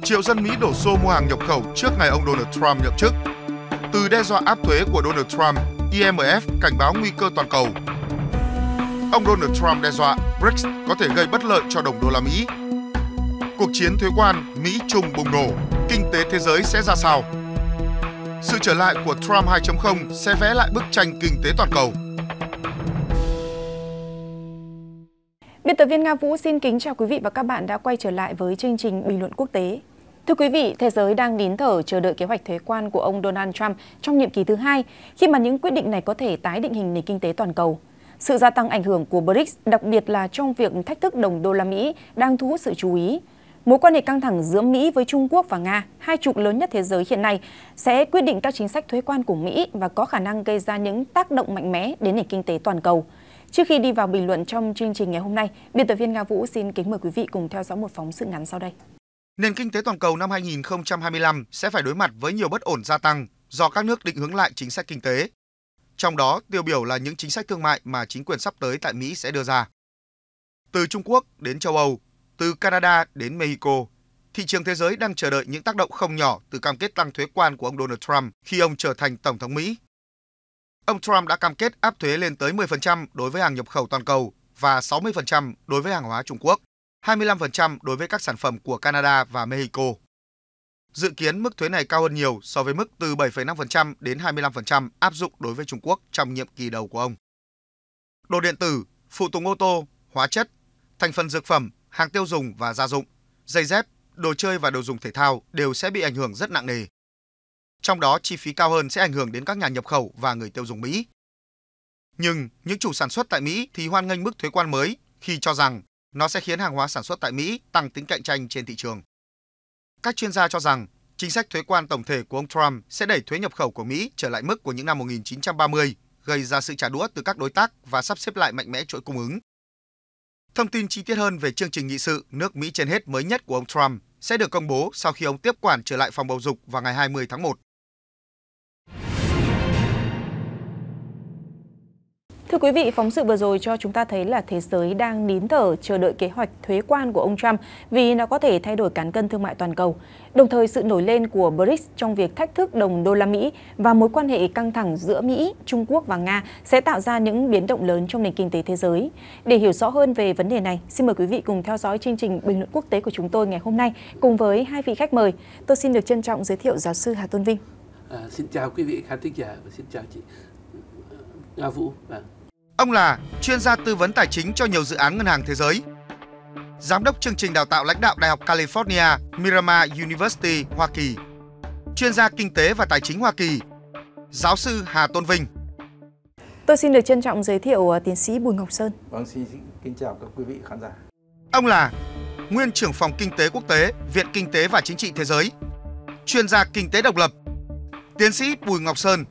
Triệu dân Mỹ đổ xô mua hàng nhập khẩu trước ngày ông Donald Trump nhậm chức. Từ đe dọa áp thuế của Donald Trump, IMF cảnh báo nguy cơ toàn cầu. Ông Donald Trump đe dọa BRICS có thể gây bất lợi cho đồng đô la Mỹ. Cuộc chiến thuế quan Mỹ-Trung bùng nổ, kinh tế thế giới sẽ ra sao? Sự trở lại của Trump 2.0 sẽ vẽ lại bức tranh kinh tế toàn cầu. Biên tập viên Nga Vũ xin kính chào quý vị và các bạn đã quay trở lại với chương trình Bình luận quốc tế. Thưa quý vị, thế giới đang nín thở chờ đợi kế hoạch thuế quan của ông Donald Trump trong nhiệm kỳ thứ hai, khi mà những quyết định này có thể tái định hình nền kinh tế toàn cầu. Sự gia tăng ảnh hưởng của BRICS, đặc biệt là trong việc thách thức đồng đô la Mỹ, đang thu hút sự chú ý. Mối quan hệ căng thẳng giữa Mỹ với Trung Quốc và Nga, hai trục lớn nhất thế giới hiện nay, sẽ quyết định các chính sách thuế quan của Mỹ và có khả năng gây ra những tác động mạnh mẽ đến nền kinh tế toàn cầu. Trước khi đi vào bình luận trong chương trình ngày hôm nay, biên tập viên Nga Vũ xin kính mời quý vị cùng theo dõi một phóng sự ngắn sau đây. Nền kinh tế toàn cầu năm 2025 sẽ phải đối mặt với nhiều bất ổn gia tăng do các nước định hướng lại chính sách kinh tế. Trong đó, tiêu biểu là những chính sách thương mại mà chính quyền sắp tới tại Mỹ sẽ đưa ra. Từ Trung Quốc đến châu Âu, từ Canada đến Mexico, thị trường thế giới đang chờ đợi những tác động không nhỏ từ cam kết tăng thuế quan của ông Donald Trump khi ông trở thành Tổng thống Mỹ. Ông Trump đã cam kết áp thuế lên tới 10% đối với hàng nhập khẩu toàn cầu và 60% đối với hàng hóa Trung Quốc, 25% đối với các sản phẩm của Canada và Mexico. Dự kiến mức thuế này cao hơn nhiều so với mức từ 7,5% đến 25% áp dụng đối với Trung Quốc trong nhiệm kỳ đầu của ông. Đồ điện tử, phụ tùng ô tô, hóa chất, thành phần dược phẩm, hàng tiêu dùng và gia dụng, giày dép, đồ chơi và đồ dùng thể thao đều sẽ bị ảnh hưởng rất nặng nề. Trong đó, chi phí cao hơn sẽ ảnh hưởng đến các nhà nhập khẩu và người tiêu dùng Mỹ. Nhưng những chủ sản xuất tại Mỹ thì hoan nghênh mức thuế quan mới khi cho rằng nó sẽ khiến hàng hóa sản xuất tại Mỹ tăng tính cạnh tranh trên thị trường. Các chuyên gia cho rằng chính sách thuế quan tổng thể của ông Trump sẽ đẩy thuế nhập khẩu của Mỹ trở lại mức của những năm 1930, gây ra sự trả đũa từ các đối tác và sắp xếp lại mạnh mẽ chuỗi cung ứng. Thông tin chi tiết hơn về chương trình nghị sự nước Mỹ trên hết mới nhất của ông Trump sẽ được công bố sau khi ông tiếp quản trở lại phòng bầu dục vào ngày 20 tháng 1. Thưa quý vị, phóng sự vừa rồi cho chúng ta thấy là thế giới đang nín thở chờ đợi kế hoạch thuế quan của ông Trump vì nó có thể thay đổi cán cân thương mại toàn cầu. Đồng thời, sự nổi lên của BRICS trong việc thách thức đồng đô la Mỹ và mối quan hệ căng thẳng giữa Mỹ, Trung Quốc và Nga sẽ tạo ra những biến động lớn trong nền kinh tế thế giới. Để hiểu rõ hơn về vấn đề này, xin mời quý vị cùng theo dõi chương trình Bình luận quốc tế của chúng tôi ngày hôm nay cùng với hai vị khách mời. Tôi xin được trân trọng giới thiệu giáo sư Hà Tôn Vinh. Xin chào quý vị khán thính giả và xin chào chị Nga Vũ. Ông là chuyên gia tư vấn tài chính cho nhiều dự án ngân hàng thế giới, giám đốc chương trình đào tạo lãnh đạo Đại học California, Miramar University, Hoa Kỳ, chuyên gia kinh tế và tài chính Hoa Kỳ, giáo sư Hà Tôn Vinh. Tôi xin được trân trọng giới thiệu tiến sĩ Bùi Ngọc Sơn. Vâng, xin kính chào các quý vị khán giả. Ông là nguyên trưởng phòng kinh tế quốc tế, Viện Kinh tế và Chính trị Thế giới, chuyên gia kinh tế độc lập, tiến sĩ Bùi Ngọc Sơn.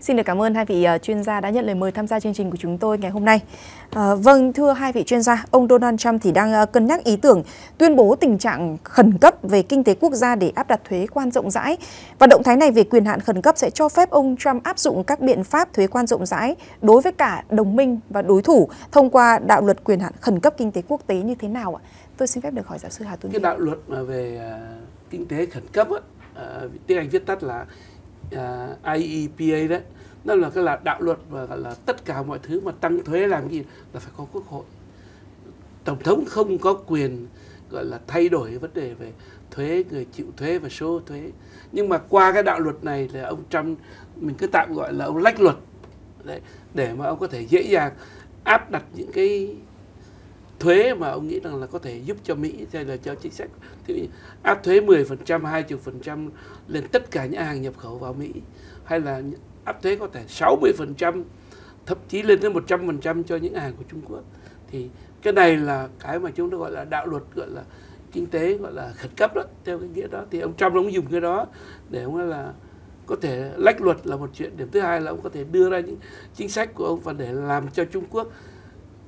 Xin được cảm ơn hai vị chuyên gia đã nhận lời mời tham gia chương trình của chúng tôi ngày hôm nay. Vâng, thưa hai vị chuyên gia, ông Donald Trump thì đang cân nhắc ý tưởng tuyên bố tình trạng khẩn cấp về kinh tế quốc gia để áp đặt thuế quan rộng rãi. Và động thái này về quyền hạn khẩn cấp sẽ cho phép ông Trump áp dụng các biện pháp thuế quan rộng rãi đối với cả đồng minh và đối thủ thông qua đạo luật quyền hạn khẩn cấp kinh tế quốc tế như thế nào ạ? Tôi xin phép được hỏi giáo sư Hà Tuấn. Cái đạo luật về kinh tế khẩn cấp, tiếng Anh viết tắt là IEPA đấy, nó là cái đạo luật và gọi là tất cả mọi thứ mà tăng thuế làm gì là phải có quốc hội. Tổng thống không có quyền gọi là thay đổi vấn đề về thuế, người chịu thuế và số thuế. Nhưng mà qua cái đạo luật này là ông Trump, mình cứ tạm gọi là ông lách luật đấy, để mà ông có thể dễ dàng áp đặt những cái thuế mà ông nghĩ rằng là có thể giúp cho Mỹ hay là cho chính sách. Thì áp thuế 10%, 20% lên tất cả những hàng nhập khẩu vào Mỹ, hay là áp thuế có thể 60%, thậm chí lên đến 100% cho những hàng của Trung Quốc. Thì cái này là cái mà chúng ta gọi là đạo luật gọi là kinh tế gọi là khẩn cấp đó, theo cái nghĩa đó. Thì ông Trump ông dùng cái đó để ông là có thể lách luật là một chuyện. Điểm thứ hai là ông có thể đưa ra những chính sách của ông và để làm cho Trung Quốc,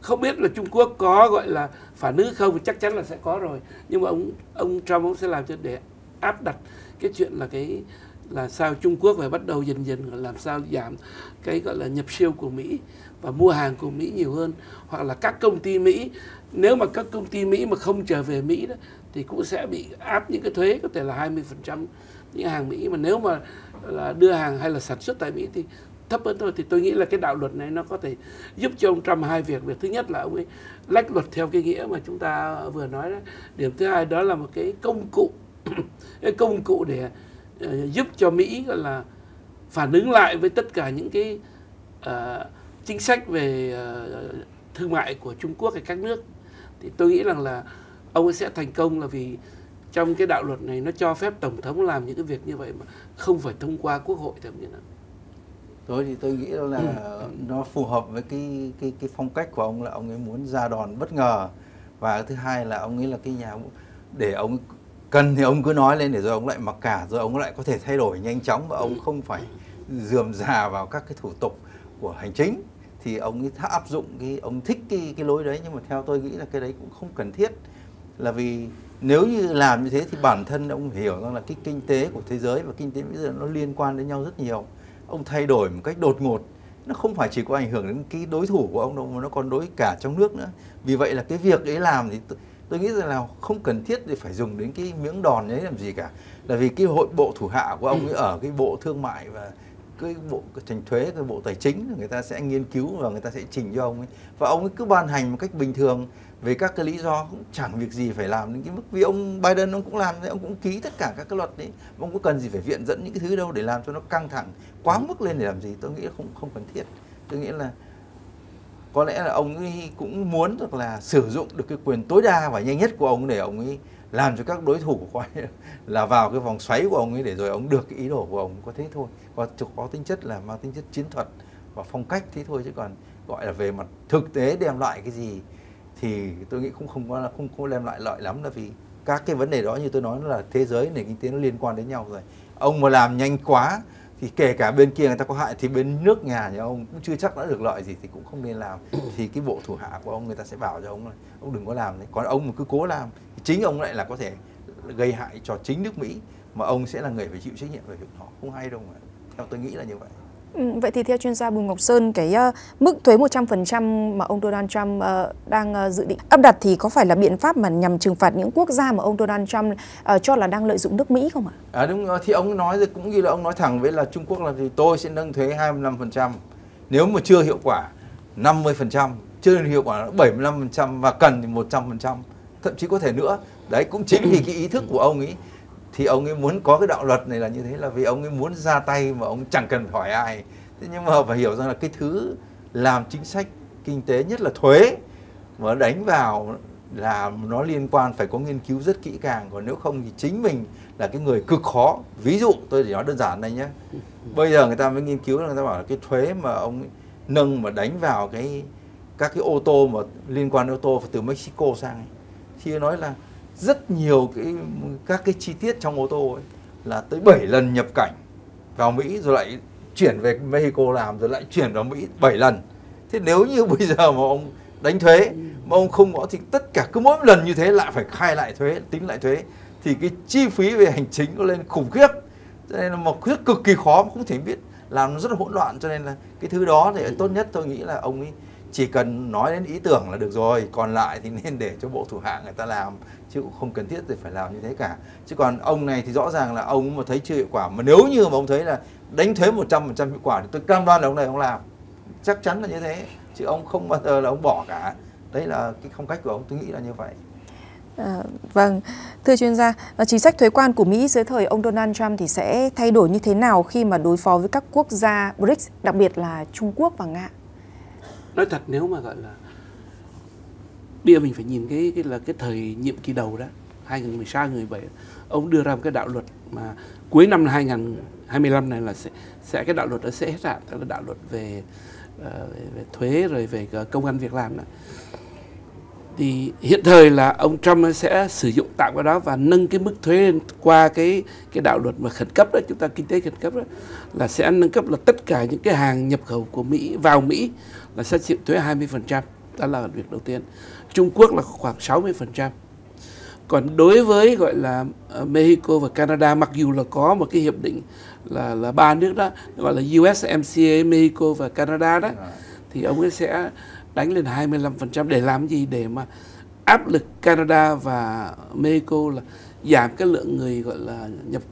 không biết là Trung Quốc có gọi là phản ứng không, chắc chắn là sẽ có rồi, nhưng mà ông Trump ông sẽ làm cho để áp đặt cái chuyện là cái là sao Trung Quốc phải bắt đầu dần dần làm sao giảm cái gọi là nhập siêu của Mỹ và mua hàng của Mỹ nhiều hơn, hoặc là các công ty Mỹ, nếu mà các công ty Mỹ mà không trở về Mỹ đó, thì cũng sẽ bị áp những cái thuế có thể là 20% những hàng Mỹ, mà nếu mà là đưa hàng hay là sản xuất tại Mỹ thì thấp hơn thôi. Thì tôi nghĩ là cái đạo luật này nó có thể giúp cho ông Trump hai việc. Việc thứ nhất là ông ấy lách luật theo cái nghĩa mà chúng ta vừa nói đó. Điểm thứ hai đó là một cái công cụ cái công cụ để giúp cho Mỹ gọi là phản ứng lại với tất cả những cái chính sách về thương mại của Trung Quốc hay các nước. Thì tôi nghĩ rằng là ông ấy sẽ thành công, là vì trong cái đạo luật này nó cho phép tổng thống làm những cái việc như vậy mà không phải thông qua quốc hội theo như nào. Tôi nghĩ là nó phù hợp với cái phong cách của ông, là ông ấy muốn ra đòn bất ngờ, và thứ hai là ông ấy là cái nhà để ông cần thì ông cứ nói lên, để rồi ông lại mặc cả, rồi ông lại có thể thay đổi nhanh chóng, và ông không phải rườm rà vào các cái thủ tục của hành chính. Thì ông ấy áp dụng ông thích cái lối đấy, nhưng mà theo tôi nghĩ là cái đấy cũng không cần thiết, là vì nếu như làm như thế thì bản thân ông hiểu rằng là cái kinh tế của thế giới và kinh tế bây giờ nó liên quan đến nhau rất nhiều. Ông thay đổi một cách đột ngột, nó không phải chỉ có ảnh hưởng đến cái đối thủ của ông đâu, mà nó còn đối cả trong nước nữa. Vì vậy là cái việc ấy làm thì tôi nghĩ rằng là không cần thiết để phải dùng đến cái miếng đòn ấy làm gì cả. Là vì cái hội bộ thủ hạ của ông ấy ở cái bộ thương mại và cái bộ thành thuế, cái bộ tài chính, người ta sẽ nghiên cứu và người ta sẽ trình cho ông ấy. Và ông ấy cứ ban hành một cách bình thường về các cái lý do, cũng chẳng việc gì phải làm đến cái mức. Vì ông Biden ông cũng làm, ông cũng ký tất cả các cái luật đấy, ông có cần gì phải viện dẫn những cái thứ đâu để làm cho nó căng thẳng quá mức lên để làm gì. Tôi nghĩ không cần thiết. Tôi nghĩ là có lẽ là ông ấy cũng muốn được là sử dụng được cái quyền tối đa và nhanh nhất của ông để ông ấy làm cho các đối thủ coi là vào cái vòng xoáy của ông ấy, để rồi ông được cái ý đồ của ông, có thế thôi. Và có tính chất là mang tính chất chiến thuật và phong cách thế thôi, chứ còn gọi là về mặt thực tế đem lại cái gì thì tôi nghĩ cũng không có đem lại lợi lắm. Là vì các cái vấn đề đó như tôi nói, nó là thế giới nền kinh tế nó liên quan đến nhau rồi. Ông mà làm nhanh quá thì kể cả bên kia người ta có hại thì bên nước nhà ông cũng chưa chắc đã được lợi gì, thì cũng không nên làm. Thì cái bộ thủ hạ của ông người ta sẽ bảo cho ông là ông đừng có làm đấy. Còn ông mà cứ cố làm thì chính ông lại là có thể gây hại cho chính nước Mỹ, mà ông sẽ là người phải chịu trách nhiệm về việc đó. Không hay đâu mà. Theo tôi nghĩ là như vậy. Vậy thì theo chuyên gia Bùi Ngọc Sơn, cái mức thuế 100% mà ông Donald Trump đang dự định áp đặt thì có phải là biện pháp mà nhằm trừng phạt những quốc gia mà ông Donald Trump cho là đang lợi dụng nước Mỹ không ạ? Đúng rồi, thì ông nói rồi, cũng như là ông nói thẳng với là Trung Quốc là thì tôi sẽ nâng thuế 25%, nếu mà chưa hiệu quả 50%, chưa hiệu quả 75% và cần thì 100%, thậm chí có thể nữa. Đấy cũng chính vì cái ý thức của ông ấy thì ông ấy muốn có cái đạo luật này là như thế, là vì ông ấy muốn ra tay mà ông chẳng cần hỏi ai. Thế nhưng mà phải hiểu rằng là cái thứ làm chính sách kinh tế, nhất là thuế, mà đánh vào là nó liên quan phải có nghiên cứu rất kỹ càng, còn nếu không thì chính mình là cái người cực khó. Ví dụ tôi chỉ nói đơn giản này nhé, bây giờ người ta mới nghiên cứu, người ta bảo là cái thuế mà ông nâng mà đánh vào các cái ô tô mà liên quan đến ô tô từ Mexico sang ấy, thì nói là rất nhiều các cái chi tiết trong ô tô ấy là tới 7 lần nhập cảnh vào Mỹ rồi lại chuyển về Mexico làm, rồi lại chuyển vào Mỹ 7 lần. Thế nếu như bây giờ mà ông đánh thuế mà ông không có thì tất cả cứ mỗi lần như thế lại phải khai lại thuế, tính lại thuế, thì cái chi phí về hành chính nó lên khủng khiếp. Cho nên là một quyết cực kỳ khó, không thể biết, làm nó rất là hỗn loạn. Cho nên là cái thứ đó thì tốt nhất tôi nghĩ là ông ấy chỉ cần nói đến ý tưởng là được rồi, còn lại thì nên để cho bộ thủ hạ người ta làm, chứ cũng không cần thiết thì phải làm như thế cả. Chứ còn ông này thì rõ ràng là ông mà thấy chưa hiệu quả, mà nếu như mà ông thấy là đánh thuế 100% hiệu quả thì tôi cam đoan là ông này ông làm, chắc chắn là như thế, chứ ông không bao giờ là ông bỏ cả. Đấy là cái phong cách của ông, tôi nghĩ là như vậy. Vâng, thưa chuyên gia, chính sách thuế quan của Mỹ dưới thời ông Donald Trump thì sẽ thay đổi như thế nào khi mà đối phó với các quốc gia BRICS, đặc biệt là Trung Quốc và Nga? Nói thật, nếu mà gọi là bây giờ mình phải nhìn cái thời nhiệm kỳ đầu đó, 2016-2017, ông đưa ra một cái đạo luật mà cuối năm 2025 này là sẽ cái đạo luật đó sẽ hết hạn, tức là đạo luật về thuế rồi về công ăn việc làm đó. Thì hiện thời là ông Trump sẽ sử dụng tạm cái đó và nâng cái mức thuế lên qua cái đạo luật mà khẩn cấp đó, chúng ta kinh tế khẩn cấp đó, là sẽ nâng cấp là tất cả những cái hàng nhập khẩu của Mỹ vào Mỹ là sẽ chịu thuế 20%. Đó là việc đầu tiên. Trung Quốc là khoảng 60%. Còn đối với gọi là Mexico và Canada, mặc dù là có một cái hiệp định là ba nước đó gọi là USMCA, Mexico và Canada đó, thì ông ấy sẽ đánh lên 25% để làm gì? Để mà áp lực Canada và Mexico là giảm cái lượng người gọi là nhập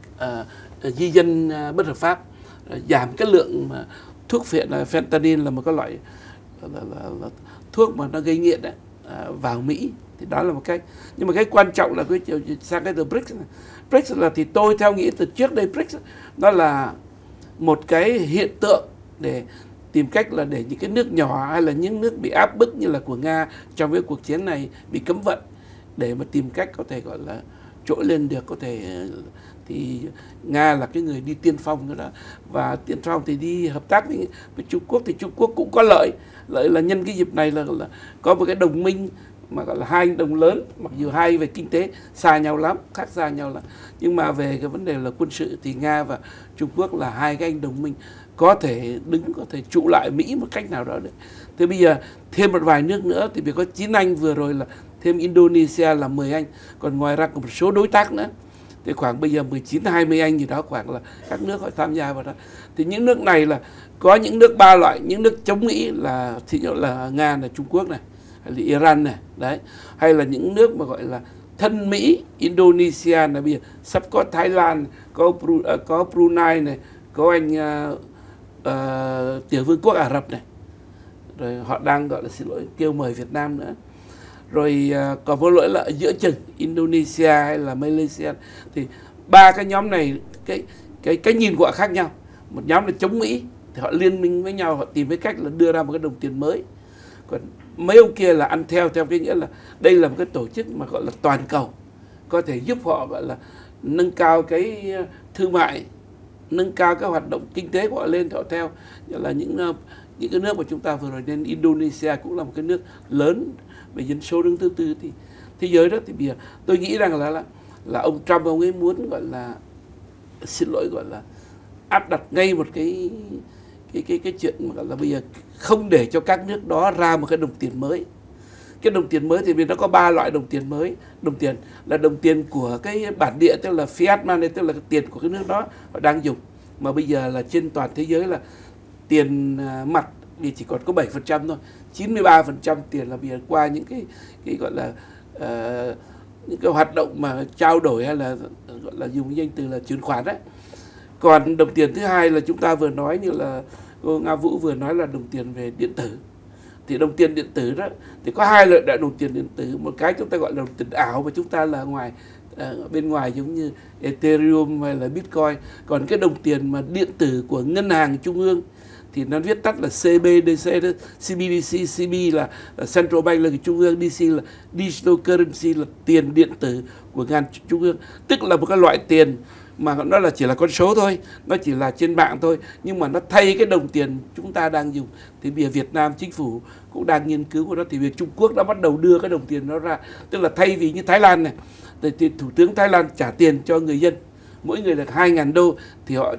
di dân bất hợp pháp, giảm cái lượng mà thuốc phiện là fentanyl, là một cái loại là thuốc mà nó gây nghiện đấy, vào Mỹ. Thì đó là một cách. Nhưng mà cái quan trọng là cái sang cái từ BRICS này. BRICS là thì tôi theo nghĩ từ trước đây BRICS nó là một cái hiện tượng để tìm cách là để những cái nước nhỏ hay là những nước bị áp bức như là của Nga trong cái cuộc chiến này bị cấm vận, để mà tìm cách có thể gọi là trỗi lên được, có thể thì Nga là cái người đi tiên phong đó, và tiên phong thì đi hợp tác với Trung Quốc, thì Trung Quốc cũng có lợi là nhân cái dịp này là có một cái đồng minh mà gọi là hai anh đồng lớn, mặc dù hai về kinh tế xa nhau lắm, khác xa nhau lắm, nhưng mà về cái vấn đề là quân sự thì Nga và Trung Quốc là hai cái anh đồng minh có thể có thể trụ lại Mỹ một cách nào đó đấy. Thế bây giờ thêm một vài nước nữa thì vì có 9 anh, vừa rồi là thêm Indonesia là 10 anh, còn ngoài ra còn một số đối tác nữa thì khoảng bây giờ 19-20 anh gì đó, khoảng là các nước họ tham gia vào đó. Thì những nước này là có những nước ba loại, những nước chống Mỹ là thì là Nga này, Trung Quốc này, hay là Iran này, đấy, hay là những nước mà gọi là thân Mỹ, Indonesia này, bây giờ sắp có Thái Lan, có Brunei này, có anh Tiểu Vương quốc Ả Rập này, rồi họ đang gọi là kêu mời Việt Nam nữa. Rồi còn một lỗi là ở giữa chừng Indonesia hay là Malaysia. Thì ba cái nhóm này cái nhìn của họ khác nhau. Một nhóm là chống Mỹ thì họ liên minh với nhau, họ tìm cái cách là đưa ra một cái đồng tiền mới. Còn mấy ông kia là ăn theo cái nghĩa là đây là một cái tổ chức mà gọi là toàn cầu, có thể giúp họ gọi là nâng cao cái thương mại, nâng cao cái hoạt động kinh tế của họ lên, họ theo. Như là những cái nước mà chúng ta vừa rồi nên Indonesia cũng là một cái nước lớn về dân số, đứng thứ tư thì thế giới đó. Thì bây giờ tôi nghĩ rằng là ông Trump, ông ấy muốn gọi là gọi là áp đặt ngay một cái chuyện mà gọi là bây giờ không để cho các nước đó ra một cái đồng tiền mới. Cái đồng tiền mới thì vì nó có 3 loại đồng tiền mới. Đồng tiền là đồng tiền của cái bản địa, tức là fiat money, tức là cái tiền của cái nước đó họ đang dùng. Mà bây giờ là trên toàn thế giới là tiền mặt thì chỉ còn có 7% thôi. 93% tiền là bây giờ qua những cái gọi là những cái hoạt động mà trao đổi, hay là gọi là dùng danh từ là chuyển khoản đấy. Còn đồng tiền thứ hai là chúng ta vừa nói, như là cô Nga Vũ vừa nói, là đồng tiền về điện tử. Thì đồng tiền điện tử đó thì có hai loại đồng tiền điện tử. Một cái chúng ta gọi là đồng tiền ảo, và chúng ta là bên ngoài giống như Ethereum hay là Bitcoin. Còn cái đồng tiền mà điện tử của ngân hàng trung ương thì nó viết tắt là CBDC, CBDC, CB là Central Bank là trung ương, DC là Digital Currency là tiền điện tử của ngân hàng trung ương. Tức là một cái loại tiền mà nó là chỉ là con số thôi, nó chỉ là trên mạng thôi, nhưng mà nó thay cái đồng tiền chúng ta đang dùng. Thì bây giờ Việt Nam chính phủ cũng đang nghiên cứu của nó, thì việc Trung Quốc đã bắt đầu đưa cái đồng tiền nó ra. Tức là thay vì như Thái Lan này, thì Thủ tướng Thái Lan trả tiền cho người dân, mỗi người được 2.000 đô, thì họ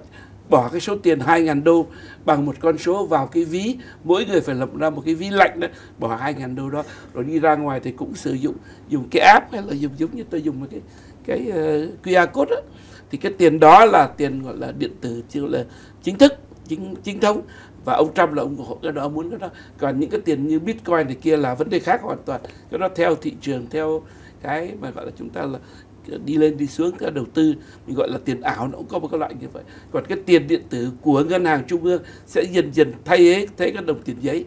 bỏ cái số tiền 2.000 đô bằng một con số vào cái ví, mỗi người phải lập ra một cái ví lạnh đó, bỏ 2.000 đô đó, rồi đi ra ngoài thì cũng sử dùng cái app, hay là giống như tôi dùng một cái QR code đó. Thì cái tiền đó là tiền gọi là điện tử, chứ là chính thức, chính thống. Và ông Trump là ông ủng hộ cái đó, muốn cái đó. Còn những cái tiền như Bitcoin thì kia là vấn đề khác hoàn toàn. Cái đó theo thị trường, theo cái mà gọi là chúng ta là đi lên đi xuống, cái đầu tư, mình gọi là tiền ảo, nó cũng có một cái loại như vậy. Còn cái tiền điện tử của ngân hàng trung ương sẽ dần dần thay thế cái đồng tiền giấy.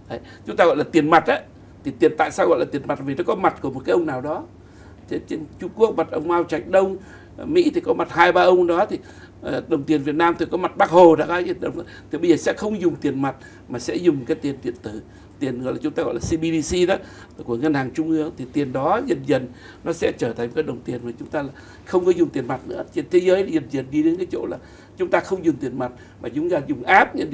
Đấy. Chúng ta gọi là tiền mặt á. Thì tiền, tại sao gọi là tiền mặt? Vì nó có mặt của một cái ông nào đó. Trên Trung Quốc mặt ông Mao Trạch Đông, Mỹ thì có mặt 2-3 ông đó, thì đồng tiền Việt Nam thì có mặt Bác Hồ đã. Thì bây giờ sẽ không dùng tiền mặt mà sẽ dùng cái tiền điện tử, tiền gọi là chúng ta gọi là CBDC đó, của ngân hàng trung ương. Thì tiền đó dần dần nó sẽ trở thành cái đồng tiền mà chúng ta không có dùng tiền mặt nữa. Trên thế giới dần dần đi đến cái chỗ là chúng ta không dùng tiền mặt mà chúng ta dùng app, như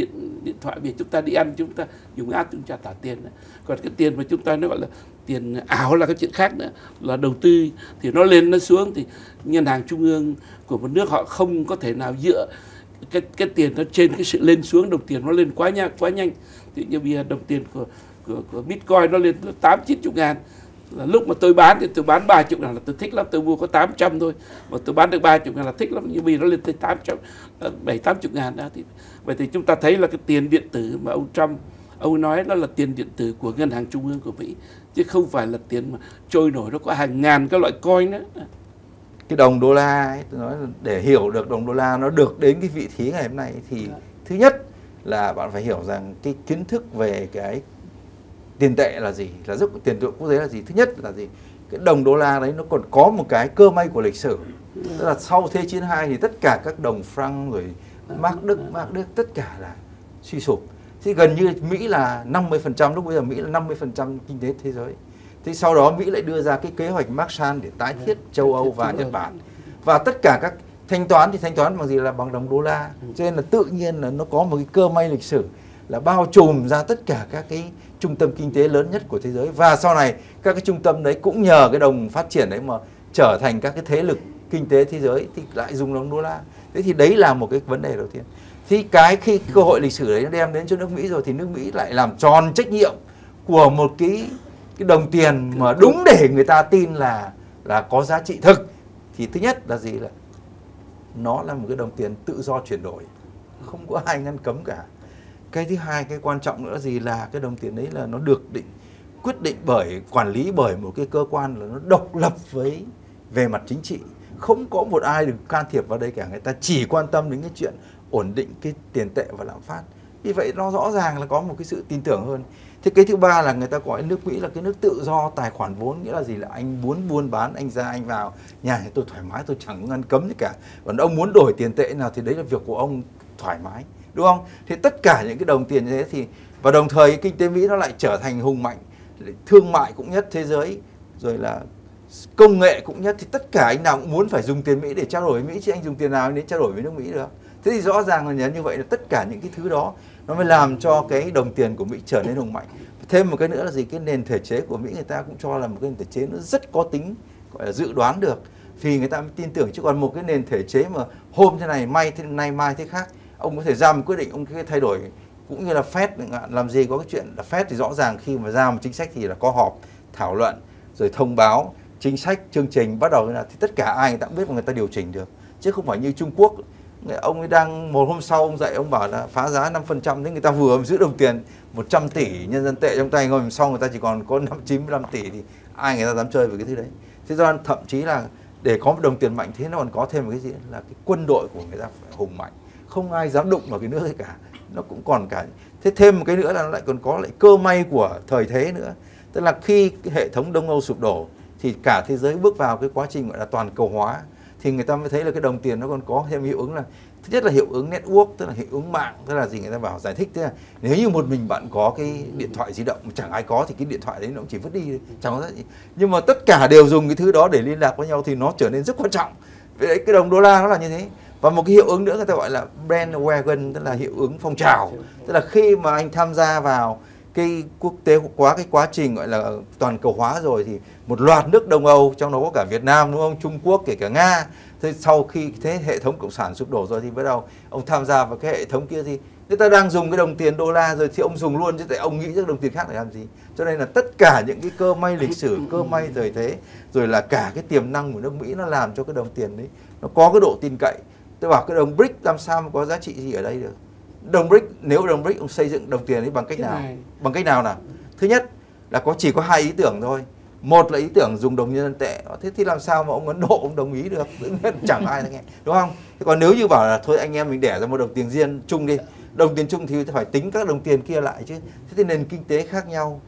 điện thoại. Vì chúng ta đi ăn chúng ta dùng app, chúng ta trả tiền. Còn cái tiền mà chúng ta nó gọi là tiền ảo là cái chuyện khác nữa, là đầu tư thì nó lên nó xuống. Thì ngân hàng trung ương của một nước họ không có thể nào dựa cái tiền nó trên cái sự lên xuống, đồng tiền nó lên quá nhanh. Thì như bây giờ đồng tiền của Bitcoin nó lên 8-90 ngàn. Là lúc mà tôi bán thì tôi bán 30 ngàn là tôi thích lắm, tôi mua có 800 thôi, mà tôi bán được 30 ngàn là thích lắm. Nhưng bây giờ nó lên tới 7-80 ngàn đó. Thì vậy thì chúng ta thấy là cái tiền điện tử mà ông Trump ông nói nó là tiền điện tử của ngân hàng trung ương của Mỹ, chứ không phải là tiền mà trôi nổi, nó có hàng ngàn các loại coin nữa. Cái đồng đô la ấy, tôi nói là để hiểu được đồng đô la nó được đến cái vị trí ngày hôm nay thì thứ nhất là bạn phải hiểu rằng cái kiến thức về cái tiền tệ là gì, là giúp tiền tệ quốc tế là gì. Thứ nhất là gì, cái đồng đô la đấy nó còn có một cái cơ may của lịch sử, tức là sau Thế chiến II thì tất cả các đồng franc rồi mark Đức tất cả là suy sụp. Thì gần như Mỹ là 50%, lúc bây giờ Mỹ là 50% kinh tế thế giới. Thì sau đó Mỹ lại đưa ra cái kế hoạch Marshall để tái thiết châu Âu và Nhật Bản. Và tất cả các thanh toán thì thanh toán bằng gì, là bằng đồng đô la. Cho nên là tự nhiên là nó có một cái cơ may lịch sử là bao trùm ra tất cả các cái trung tâm kinh tế lớn nhất của thế giới. Và sau này các cái trung tâm đấy cũng nhờ cái đồng phát triển đấy mà trở thành các cái thế lực kinh tế thế giới thì lại dùng đồng đô la. Thế thì đấy là một cái vấn đề đầu tiên. Thì khi cơ hội lịch sử đấy nó đem đến cho nước Mỹ rồi thì nước Mỹ lại làm tròn trách nhiệm của một cái đồng tiền mà đúng để người ta tin là có giá trị thực. Thì thứ nhất là gì, là nó là một cái đồng tiền tự do chuyển đổi, không có ai ngăn cấm cả. Cái thứ hai, cái quan trọng nữa là gì, là cái đồng tiền đấy là nó được quyết định quản lý bởi một cái cơ quan là nó độc lập về mặt chính trị. Không có một ai được can thiệp vào đây cả, người ta chỉ quan tâm đến cái chuyện ổn định cái tiền tệ và lạm phát. Vì vậy nó rõ ràng là có một cái sự tin tưởng hơn. Thế cái thứ ba là người ta gọi nước Mỹ là cái nước tự do tài khoản vốn, nghĩa là gì, là anh muốn buôn bán, anh ra anh vào, nhà tôi thoải mái, tôi chẳng có ngăn cấm gì cả. Còn ông muốn đổi tiền tệ nào thì đấy là việc của ông, thoải mái, đúng không? Thì tất cả những cái đồng tiền như thế thì, và đồng thời kinh tế Mỹ nó lại trở thành hùng mạnh, thương mại cũng nhất thế giới, rồi là công nghệ cũng nhất, thì tất cả anh nào cũng muốn phải dùng tiền Mỹ để trao đổi với Mỹ, chứ anh dùng tiền nào anh đến trao đổi với nước Mỹ được. Thế thì rõ ràng là như vậy là tất cả những cái thứ đó nó mới làm cho cái đồng tiền của Mỹ trở nên hùng mạnh. Thêm một cái nữa là gì, cái nền thể chế của Mỹ người ta cũng cho là một cái nền thể chế nó rất có tính gọi là dự đoán được, vì người ta mới tin tưởng. Chứ còn một cái nền thể chế mà hôm thế này, nay mai thế khác, ông có thể ra một quyết định, ông cái thay đổi, cũng như là Fed làm gì có cái chuyện là Fed thì rõ ràng khi mà ra một chính sách thì là có họp thảo luận rồi thông báo chính sách chương trình bắt đầu là thì tất cả ai người ta cũng biết và người ta điều chỉnh được, chứ không phải như Trung Quốc. Ông ấy đang một hôm sau ông dậy ông bảo là phá giá 5%, thế người ta vừa giữ đồng tiền 100 tỷ nhân dân tệ trong tay, ngồi sau người ta chỉ còn có 95 tỷ thì ai người ta dám chơi với cái thứ đấy. Thế do thậm chí là để có một đồng tiền mạnh thế nó còn có thêm một cái gì là cái quân đội của người ta phải hùng mạnh, không ai dám đụng vào cái nước ấy cả. Nó cũng còn cả thế, thêm một cái nữa là nó lại còn có lại cơ may của thời thế nữa, tức là khi cái hệ thống Đông Âu sụp đổ thì cả thế giới bước vào cái quá trình gọi là toàn cầu hóa, thì người ta mới thấy là cái đồng tiền nó còn có thêm hiệu ứng là thứ nhất là hiệu ứng network, tức là hiệu ứng mạng, tức là gì, người ta bảo giải thích thế là nếu như một mình bạn có cái điện thoại di động mà chẳng ai có thì cái điện thoại đấy nó cũng chỉ vứt đi, chẳng có gì. Nhưng mà tất cả đều dùng cái thứ đó để liên lạc với nhau thì nó trở nên rất quan trọng. Vậy đấy, cái đồng đô la nó là như thế. Và một cái hiệu ứng nữa người ta gọi là bandwagon, tức là hiệu ứng phong trào, tức là khi mà anh tham gia vào cái quốc tế cái quá trình gọi là toàn cầu hóa rồi thì một loạt nước Đông Âu, trong đó có cả Việt Nam, đúng không, Trung Quốc, kể cả Nga. Thế sau khi thế hệ thống cộng sản sụp đổ rồi thì bắt đầu ông tham gia vào cái hệ thống kia thì người ta đang dùng cái đồng tiền đô la rồi thì ông dùng luôn, chứ tại ông nghĩ rằng đồng tiền khác để làm gì. Cho nên là tất cả những cái cơ may lịch sử, cơ may thời thế, rồi là cả cái tiềm năng của nước Mỹ nó làm cho cái đồng tiền đấy nó có cái độ tin cậy. Tôi bảo cái đồng BRIC làm sao mà có giá trị gì ở đây được. Đồng BRIC, nếu đồng BRIC ông xây dựng đồng tiền ấy bằng cách nào? Bằng cách nào nào? Thứ nhất là chỉ có hai ý tưởng thôi. Một là ý tưởng dùng đồng nhân dân tệ. Thế thì làm sao mà ông Ấn Độ ông đồng ý được? Chẳng ai nghe, đúng không? Thế còn nếu như bảo là thôi anh em mình đẻ ra một đồng tiền riêng chung đi, đồng tiền chung thì phải tính các đồng tiền kia lại chứ. Thế thì nền kinh tế khác nhau,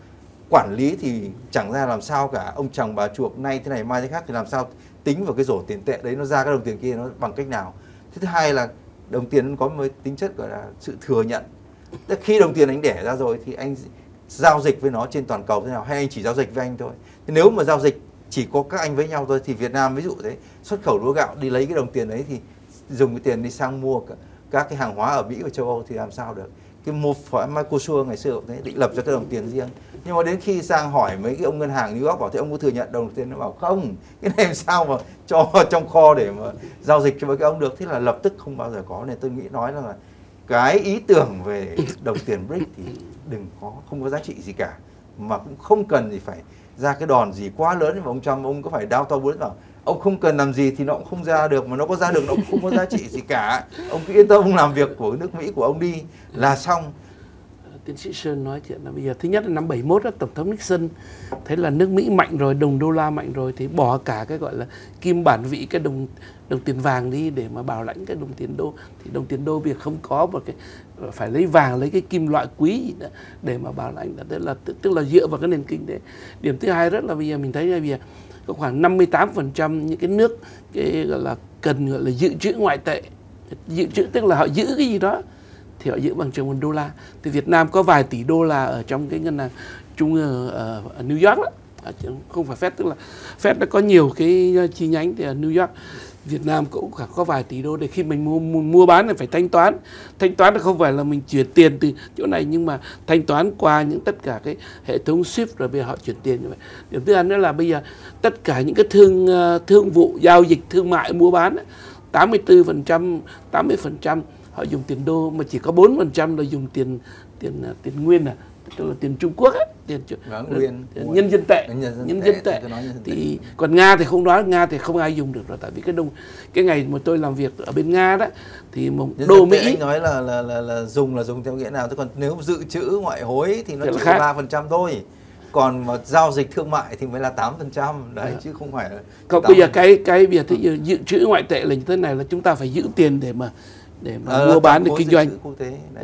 quản lý thì chẳng ra làm sao cả. Ông chồng bà chuộc nay thế này mai thế khác thì làm sao tính vào cái rổ tiền tệ đấy nó ra cái đồng tiền kia nó bằng cách nào? Thế thứ hai là đồng tiền có một tính chất gọi là sự thừa nhận. Tức khi đồng tiền anh đẻ ra rồi thì anh giao dịch với nó trên toàn cầu thế nào, hay anh chỉ giao dịch với anh thôi. Thế nếu mà giao dịch chỉ có các anh với nhau thôi thì Việt Nam ví dụ thế, xuất khẩu lúa gạo đi lấy cái đồng tiền đấy thì dùng cái tiền đi sang mua các cái hàng hóa ở Mỹ và châu Âu thì làm sao được. Cái một phái Mercosur ngày xưa cũng thế, định lập ra cái đồng tiền riêng. Nhưng mà đến khi sang hỏi mấy cái ông ngân hàng New York bảo thế ông có thừa nhận đồng tiền, nó bảo không, cái này làm sao mà cho trong kho để mà giao dịch cho mấy cái ông được. Thế là lập tức không bao giờ có. Nên tôi nghĩ nói là cái ý tưởng về đồng tiền BRIC thì không có giá trị gì cả, mà cũng không cần gì phải ra cái đòn gì quá lớn. Nhưng mà ông Trump ông có phải đao to búa nào, ông không cần làm gì thì nó cũng không ra được, mà nó có ra được nó cũng không có giá trị gì cả. Ông cứ yên tâm, ông làm việc của nước Mỹ của ông đi là xong. tiến sĩ Sơn nói chuyện là bây giờ thứ nhất là năm 71 tổng thống Nixon thấy là nước Mỹ mạnh rồi, đồng đô la mạnh rồi thì bỏ cả cái gọi là kim bản vị, cái đồng tiền vàng đi để mà bảo lãnh cái đồng tiền đô. Thì đồng tiền đô việc không có một cái phải lấy vàng, lấy cái kim loại quý gì nữa để mà bảo lãnh, tức là dựa vào cái nền kinh tế. Điểm thứ hai rất là bây giờ mình thấy là bây giờ có khoảng 58% những cái nước cái gọi là cần gọi là dự trữ ngoại tệ. Dự trữ tức là họ giữ cái gì đó thì họ giữ bằng đồng đô la. Thì Việt Nam có vài tỷ đô la ở trong cái ngân hàng trung ương ở New York đó. Không phải Fed, tức là Fed đã có nhiều cái chi nhánh thì ở New York. Việt Nam cũng có vài tỷ đô để khi mình mua bán thì phải thanh toán. Thanh toán không phải là mình chuyển tiền từ chỗ này, nhưng mà thanh toán qua những tất cả cái hệ thống SWIFT rồi bây giờ họ chuyển tiền như vậy. Điểm thứ hai nữa là bây giờ tất cả những cái thương vụ giao dịch thương mại mua bán 84%, 80% họ dùng tiền đô, mà chỉ có 4% là dùng tiền nguyên, tức là tiền Trung Quốc ấy, tiền nhân dân tệ, thì còn Nga thì không nói, Nga thì không ai dùng được rồi, tại vì cái ngày mà tôi làm việc ở bên Nga đó thì một đô Mỹ anh nói là dùng theo nghĩa nào, chứ còn nếu dự trữ ngoại hối thì nó chỉ có 3% thôi, còn mà giao dịch thương mại thì mới là 8% đấy, chứ không phải là. Còn bây giờ cái việc dự trữ ngoại tệ là như thế này, là chúng ta phải giữ tiền để mà mua bán, để kinh doanh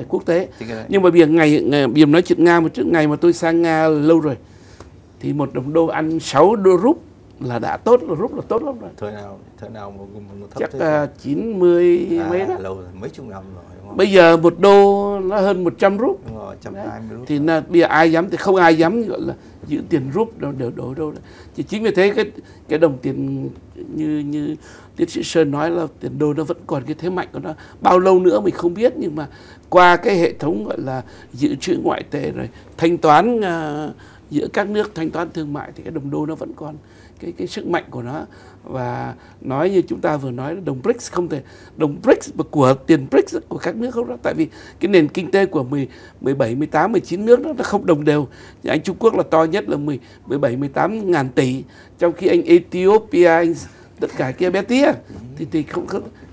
quốc tế. Nhưng mà bây giờ nói chuyện Nga một chút, ngày mà tôi sang Nga lâu rồi thì một đồng đô ăn 6 đô rúp là đã tốt, rúp là tốt lắm rồi. Thời nào mà chắc 90 mấy đó, lâu rồi, mấy chục năm rồi. Bây giờ một đô nó hơn 100 rúp. Đúng rồi, 120 rúp. Thì bây giờ ai dám, thì không ai dám gọi là giữ tiền rúp đâu, đều đổi đô. Chỉ chính vì thế cái đồng tiền như tiến sĩ Sơn nói là tiền đô nó vẫn còn cái thế mạnh của nó. Bao lâu nữa mình không biết, nhưng mà qua cái hệ thống gọi là dự trữ ngoại tệ rồi thanh toán giữa các nước, thanh toán thương mại, thì cái đồng đô nó vẫn còn cái sức mạnh của nó. Và nói như chúng ta vừa nói, đồng BRICS không thể, đồng BRICS của tiền BRICS của các nước không đó, tại vì cái nền kinh tế của 17, 18, 19 nước đó nó không đồng đều. Anh Trung Quốc là to nhất là 17, 18 ngàn tỷ, trong khi anh Ethiopia, anh tất cả kia bé tía, thì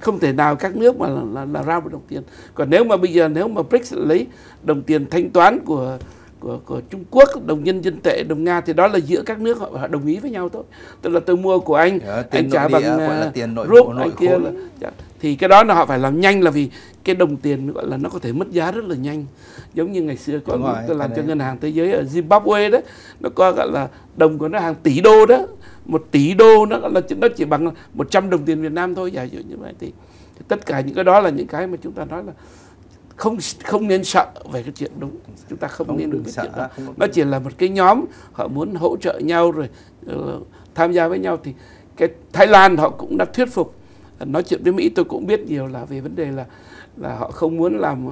không thể nào các nước mà là ra một đồng tiền. Còn nếu mà bây giờ nếu mà BRICS lấy đồng tiền thanh toán của Trung Quốc, đồng nhân dân tệ, đồng Nga, thì đó là giữa các nước họ đồng ý với nhau thôi. Tức là tôi mua của anh trả bằng rúp, anh kia là, thì cái đó là họ phải làm nhanh, là vì cái đồng tiền gọi là nó có thể mất giá rất là nhanh. Giống như ngày xưa có tôi làm cho ngân hàng thế giới ở Zimbabwe đó, nó có gọi là đồng của nó hàng tỷ đô đó, 1 tỷ đô nó chỉ bằng 100 đồng tiền Việt Nam thôi, giả dụ như vậy. Thì tất cả những cái đó là những cái mà chúng ta nói là không nên sợ về cái chuyện đúng, chúng ta không nên cái chuyện đó. Nó chỉ là một cái nhóm họ muốn hỗ trợ nhau rồi tham gia với nhau. Thì cái Thái Lan họ cũng đã thuyết phục. Nói chuyện với Mỹ tôi cũng biết nhiều là về vấn đề là họ không muốn làm.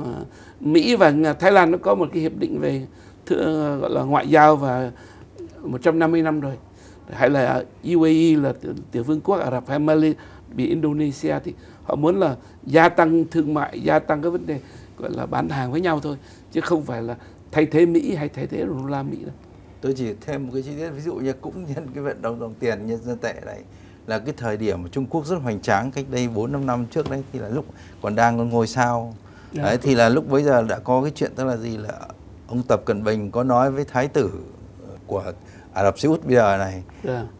Mỹ và Thái Lan nó có một cái hiệp định về gọi là ngoại giao và 150 năm rồi. Hay là UAE là Tiểu Vương quốc Ả Rập, hay Malaysia, Indonesia, thì họ muốn là gia tăng thương mại, gia tăng cái vấn đề gọi là bán hàng với nhau thôi, chứ không phải là thay thế Mỹ hay thay thế đô la Mỹ đâu. Tôi chỉ thêm một cái chi tiết, ví dụ như cũng nhân cái vận động đồng tiền nhân dân tệ này, là cái thời điểm mà Trung Quốc rất hoành tráng cách đây 4-5 năm trước đấy, thì là lúc còn đang có ngôi sao. Đấy, thì là lúc bấy giờ đã có cái chuyện, tức là gì, là ông Tập Cận Bình có nói với thái tử của Ả Rập Xê Út bây giờ này,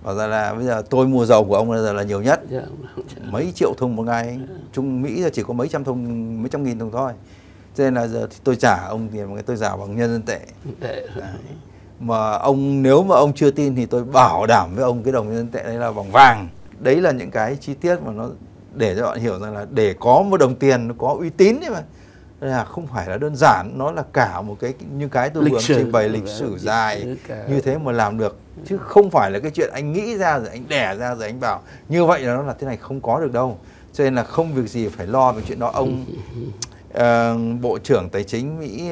bảo ra là bây giờ tôi mua dầu của ông bây giờ là nhiều nhất, mấy triệu thùng một ngày. Trung Mỹ giờ chỉ có mấy trăm nghìn thùng thôi, cho nên là giờ thì tôi trả ông tiền, tôi trả bằng nhân dân tệ. Mà ông, nếu mà ông chưa tin thì tôi bảo đảm với ông cái đồng nhân dân tệ đấy là bằng vàng. Đấy là những cái chi tiết mà nó để cho bạn hiểu rằng là để có một đồng tiền nó có uy tín ấy mà, là không phải là đơn giản, nó là cả một cái như cái tôi vừa trình bày lịch sử dài như thế mà làm được, chứ không phải là cái chuyện anh nghĩ ra rồi anh đẻ ra rồi anh bảo như vậy là nó là thế này, không có được đâu. Cho nên là không việc gì phải lo về chuyện đó. Ông Bộ trưởng Tài chính Mỹ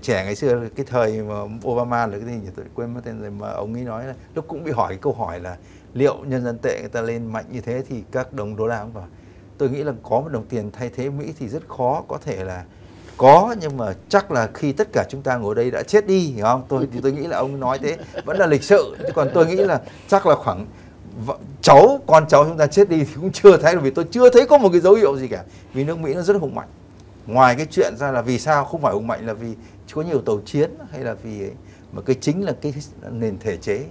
trẻ ngày xưa, cái thời mà Obama là cái gì nhỉ, tôi quên mất tên rồi, mà ông ấy nói là lúc cũng bị hỏi cái câu hỏi là liệu nhân dân tệ người ta lên mạnh như thế thì các đồng đô la không vào. Tôi nghĩ là có một đồng tiền thay thế Mỹ thì rất khó, có thể là có, nhưng mà chắc là khi tất cả chúng ta ngồi đây đã chết đi, hiểu không? Tôi nghĩ là ông nói thế vẫn là lịch sự, chứ còn tôi nghĩ là chắc là khoảng con cháu chúng ta chết đi thì cũng chưa thấy được, vì tôi chưa thấy có một cái dấu hiệu gì cả. Vì nước Mỹ nó rất hùng mạnh. Ngoài cái chuyện ra là vì sao không phải hùng mạnh là vì có nhiều tàu chiến, hay là vì mà cái chính là cái nền thể chế.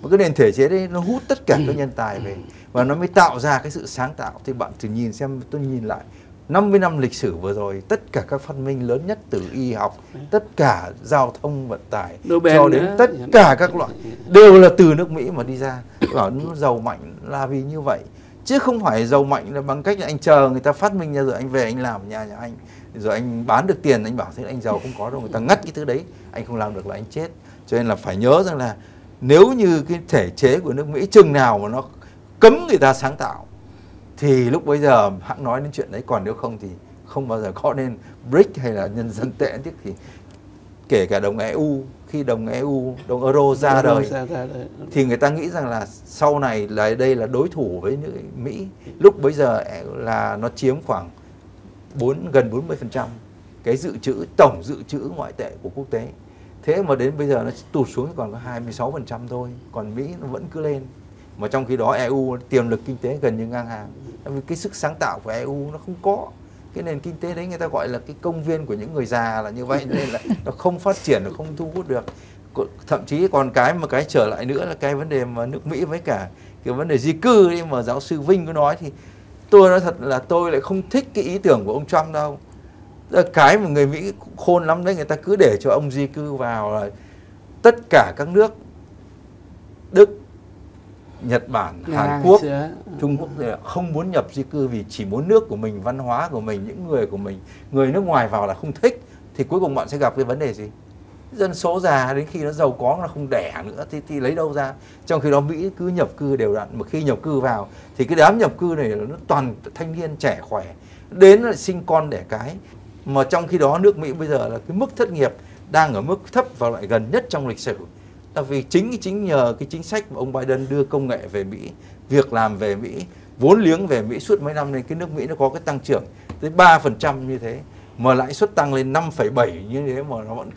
Mà cái nền thể chế đấy nó hút tất cả các nhân tài về và nó mới tạo ra cái sự sáng tạo. Thì bạn thử nhìn xem, tôi nhìn lại 50 năm lịch sử vừa rồi, tất cả các phát minh lớn nhất từ y học, tất cả giao thông vận tải cho đến tất cả các loại đều là từ nước Mỹ mà đi ra. Bảo nó giàu mạnh là vì như vậy, chứ không phải giàu mạnh là bằng cách là anh chờ người ta phát minh ra rồi anh về anh làm ở nhà anh, rồi anh bán được tiền anh bảo thế anh giàu. Không có đâu, người ta ngắt cái thứ đấy, anh không làm được là anh chết. Cho nên là phải nhớ rằng là nếu như cái thể chế của nước Mỹ chừng nào mà nó cấm người ta sáng tạo thì lúc bấy giờ hãng nói đến chuyện đấy, còn nếu không thì không bao giờ có nên BRICS hay là nhân dân tệ tiếp. Thì kể cả đồng EU, khi đồng euro ra đời thì người ta nghĩ rằng là sau này là đây là đối thủ với nước Mỹ. Lúc bấy giờ là nó chiếm khoảng gần 40% cái tổng dự trữ ngoại tệ của quốc tế. Thế mà đến bây giờ nó tụt xuống còn có 26% thôi, còn Mỹ nó vẫn cứ lên. Mà trong khi đó EU tiềm lực kinh tế gần như ngang hàng. Vì cái sức sáng tạo của EU nó không có. Cái nền kinh tế đấy người ta gọi là cái công viên của những người già là như vậy, nên là nó không phát triển, nó không thu hút được. Thậm chí còn cái trở lại nữa là cái vấn đề mà nước Mỹ với cả cái vấn đề di cư ấy mà giáo sư Vinh có nói, thì tôi nói thật là tôi lại không thích cái ý tưởng của ông Trump đâu. Cái mà người Mỹ khôn lắm đấy, người ta cứ để cho ông di cư vào là tất cả các nước Đức, Nhật Bản, Hàn Quốc, Trung Quốc không muốn nhập di cư vì chỉ muốn nước của mình, văn hóa của mình, những người của mình. Người nước ngoài vào là không thích. Thì cuối cùng bạn sẽ gặp cái vấn đề gì? Dân số già đến khi nó giàu có nó không đẻ nữa thì lấy đâu ra? Trong khi đó Mỹ cứ nhập cư đều đặn, mà khi nhập cư vào thì cái đám nhập cư này nó toàn thanh niên trẻ khỏe, đến là sinh con đẻ cái. Mà trong khi đó nước Mỹ bây giờ là cái mức thất nghiệp đang ở mức thấp và lại gần nhất trong lịch sử. Là vì chính nhờ cái chính sách mà ông Biden đưa công nghệ về Mỹ, việc làm về Mỹ, vốn liếng về Mỹ suốt mấy năm nay, cái nước Mỹ nó có cái tăng trưởng tới 3% như thế, mà lãi suất tăng lên 5,7 như thế mà nó vẫn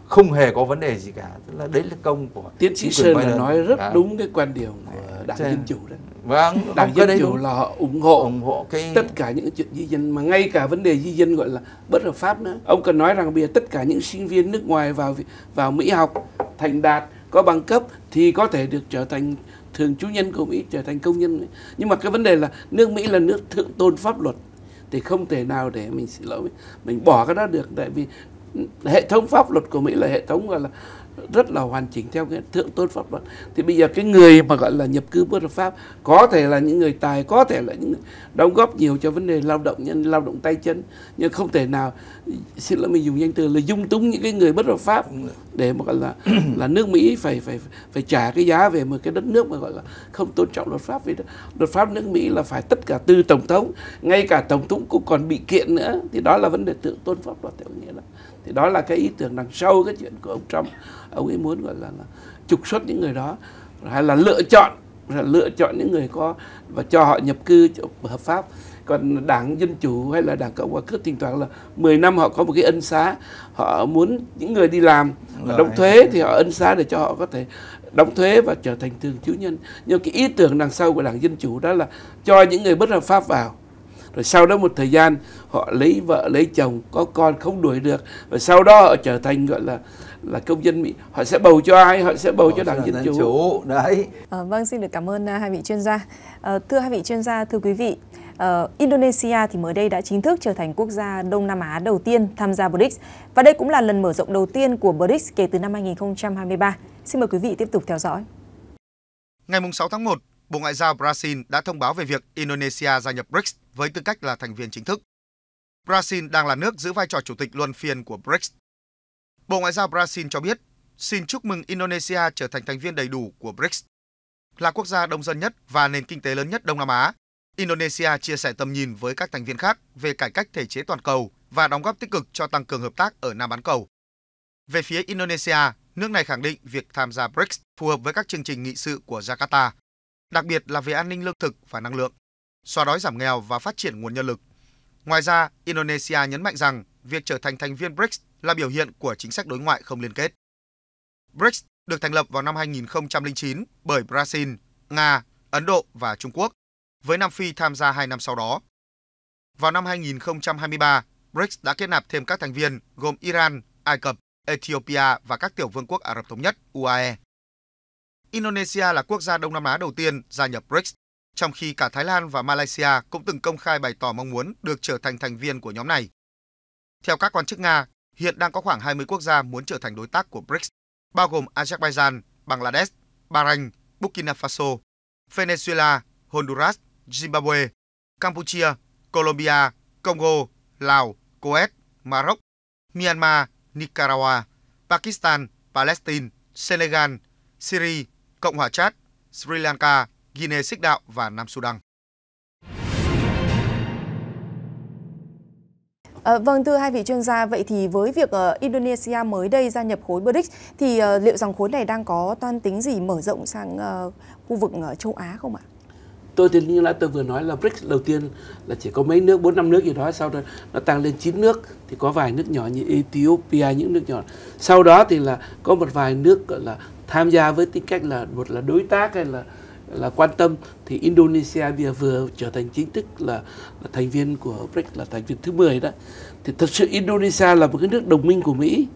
không hề có vấn đề gì cả. Tức là đấy là công của tiến sĩ Sơn là nói rất đúng cái quan điểm của Đảng Dân Chủ đấy. Vâng, Đảng Dân Chủ là họ ủng hộ tất cả những chuyện di dân, mà ngay cả vấn đề di dân gọi là bất hợp pháp nữa. Ông cần nói rằng bây giờ tất cả những sinh viên nước ngoài vào Mỹ học thành đạt, có bằng cấp thì có thể được trở thành thường trú nhân của Mỹ, trở thành công nhân. Nhưng mà cái vấn đề là nước Mỹ là nước thượng tôn pháp luật, thì không thể nào để mình bỏ cái đó được. Tại vì hệ thống pháp luật của Mỹ là hệ thống gọi là rất là hoàn chỉnh theo cái thượng tôn pháp luật. Thì bây giờ cái người mà gọi là nhập cư bất hợp pháp có thể là những người tài, có thể là những đóng góp nhiều cho vấn đề lao động tay chân, nhưng không thể nào, xin lỗi mình dùng danh từ là dung túng những cái người bất hợp pháp để mà gọi là nước Mỹ phải trả cái giá về một cái đất nước mà gọi là không tôn trọng luật pháp. Vì luật pháp nước Mỹ là phải tất cả từ tổng thống, ngay cả tổng thống cũng còn bị kiện nữa, thì đó là vấn đề thượng tôn pháp luật theo nghĩa đó. Thì đó là cái ý tưởng đằng sau cái chuyện của ông Trump. Ông ấy muốn gọi là trục xuất những người đó, hay là lựa chọn những người có và cho họ nhập cư hợp pháp. Còn Đảng Dân Chủ hay là Đảng Cộng hòa cứ thỉnh thoảng là 10 năm họ có một cái ân xá, họ muốn những người đi làm đóng thuế thì họ ân xá để cho họ có thể đóng thuế và trở thành thường trú nhân. Nhưng cái ý tưởng đằng sau của Đảng Dân Chủ đó là cho những người bất hợp pháp vào, rồi sau đó một thời gian họ lấy vợ lấy chồng, có con không đuổi được, và sau đó họ trở thành gọi là công dân Mỹ. Họ sẽ bầu cho ai? Họ sẽ bầu cho Đảng Dân Chủ. Đấy. Vâng, xin được cảm ơn hai vị chuyên gia. Thưa hai vị chuyên gia, thưa quý vị, Indonesia thì mới đây đã chính thức trở thành quốc gia Đông Nam Á đầu tiên tham gia BRICS, và đây cũng là lần mở rộng đầu tiên của BRICS kể từ năm 2023. Xin mời quý vị tiếp tục theo dõi. Ngày 6 tháng 1, Bộ Ngoại giao Brazil đã thông báo về việc Indonesia gia nhập BRICS với tư cách là thành viên chính thức. Brazil đang là nước giữ vai trò chủ tịch luân phiên của BRICS. Bộ Ngoại giao Brazil cho biết, xin chúc mừng Indonesia trở thành thành viên đầy đủ của BRICS. Là quốc gia đông dân nhất và nền kinh tế lớn nhất Đông Nam Á, Indonesia chia sẻ tầm nhìn với các thành viên khác về cải cách thể chế toàn cầu và đóng góp tích cực cho tăng cường hợp tác ở Nam bán cầu. Về phía Indonesia, nước này khẳng định việc tham gia BRICS phù hợp với các chương trình nghị sự của Jakarta, đặc biệt là về an ninh lương thực và năng lượng, xóa đói giảm nghèo và phát triển nguồn nhân lực. Ngoài ra, Indonesia nhấn mạnh rằng việc trở thành thành viên BRICS là biểu hiện của chính sách đối ngoại không liên kết. BRICS được thành lập vào năm 2009 bởi Brazil, Nga, Ấn Độ và Trung Quốc, với Nam Phi tham gia 2 năm sau đó. Vào năm 2023, BRICS đã kết nạp thêm các thành viên gồm Iran, Ai Cập, Ethiopia và các tiểu vương quốc Ả Rập Thống Nhất UAE. Indonesia là quốc gia Đông Nam Á đầu tiên gia nhập BRICS, trong khi cả Thái Lan và Malaysia cũng từng công khai bày tỏ mong muốn được trở thành thành viên của nhóm này. Theo các quan chức Nga, hiện đang có khoảng 20 quốc gia muốn trở thành đối tác của BRICS, bao gồm Azerbaijan, Bangladesh, Bahrain, Burkina Faso, Venezuela, Honduras, Zimbabwe, Campuchia, Colombia, Congo, Lào, Kuwait, Maroc, Myanmar, Nicaragua, Pakistan, Palestine, Senegal, Syria, Cộng hòa Chad, Sri Lanka, Guinea Xích Đạo và Nam Sudan. Vâng, thưa hai vị chuyên gia, vậy thì với việc Indonesia mới đây gia nhập khối BRICS thì liệu rằng khối này đang có toan tính gì mở rộng sang khu vực châu Á không ạ? Tôi thì như là tôi vừa nói là BRICS đầu tiên là chỉ có mấy nước, 4-5 nước gì đó, sau đó nó tăng lên 9 nước, thì có vài nước nhỏ như Ethiopia, những nước nhỏ. Sau đó thì là có một vài nước gọi là tham gia với tính cách là một là đối tác hay là quan tâm, thì Indonesia bây giờ vừa trở thành chính thức là thành viên của BRICS, là thành viên thứ 10 đó. Thì thật sự Indonesia là một cái nước đồng minh của Mỹ,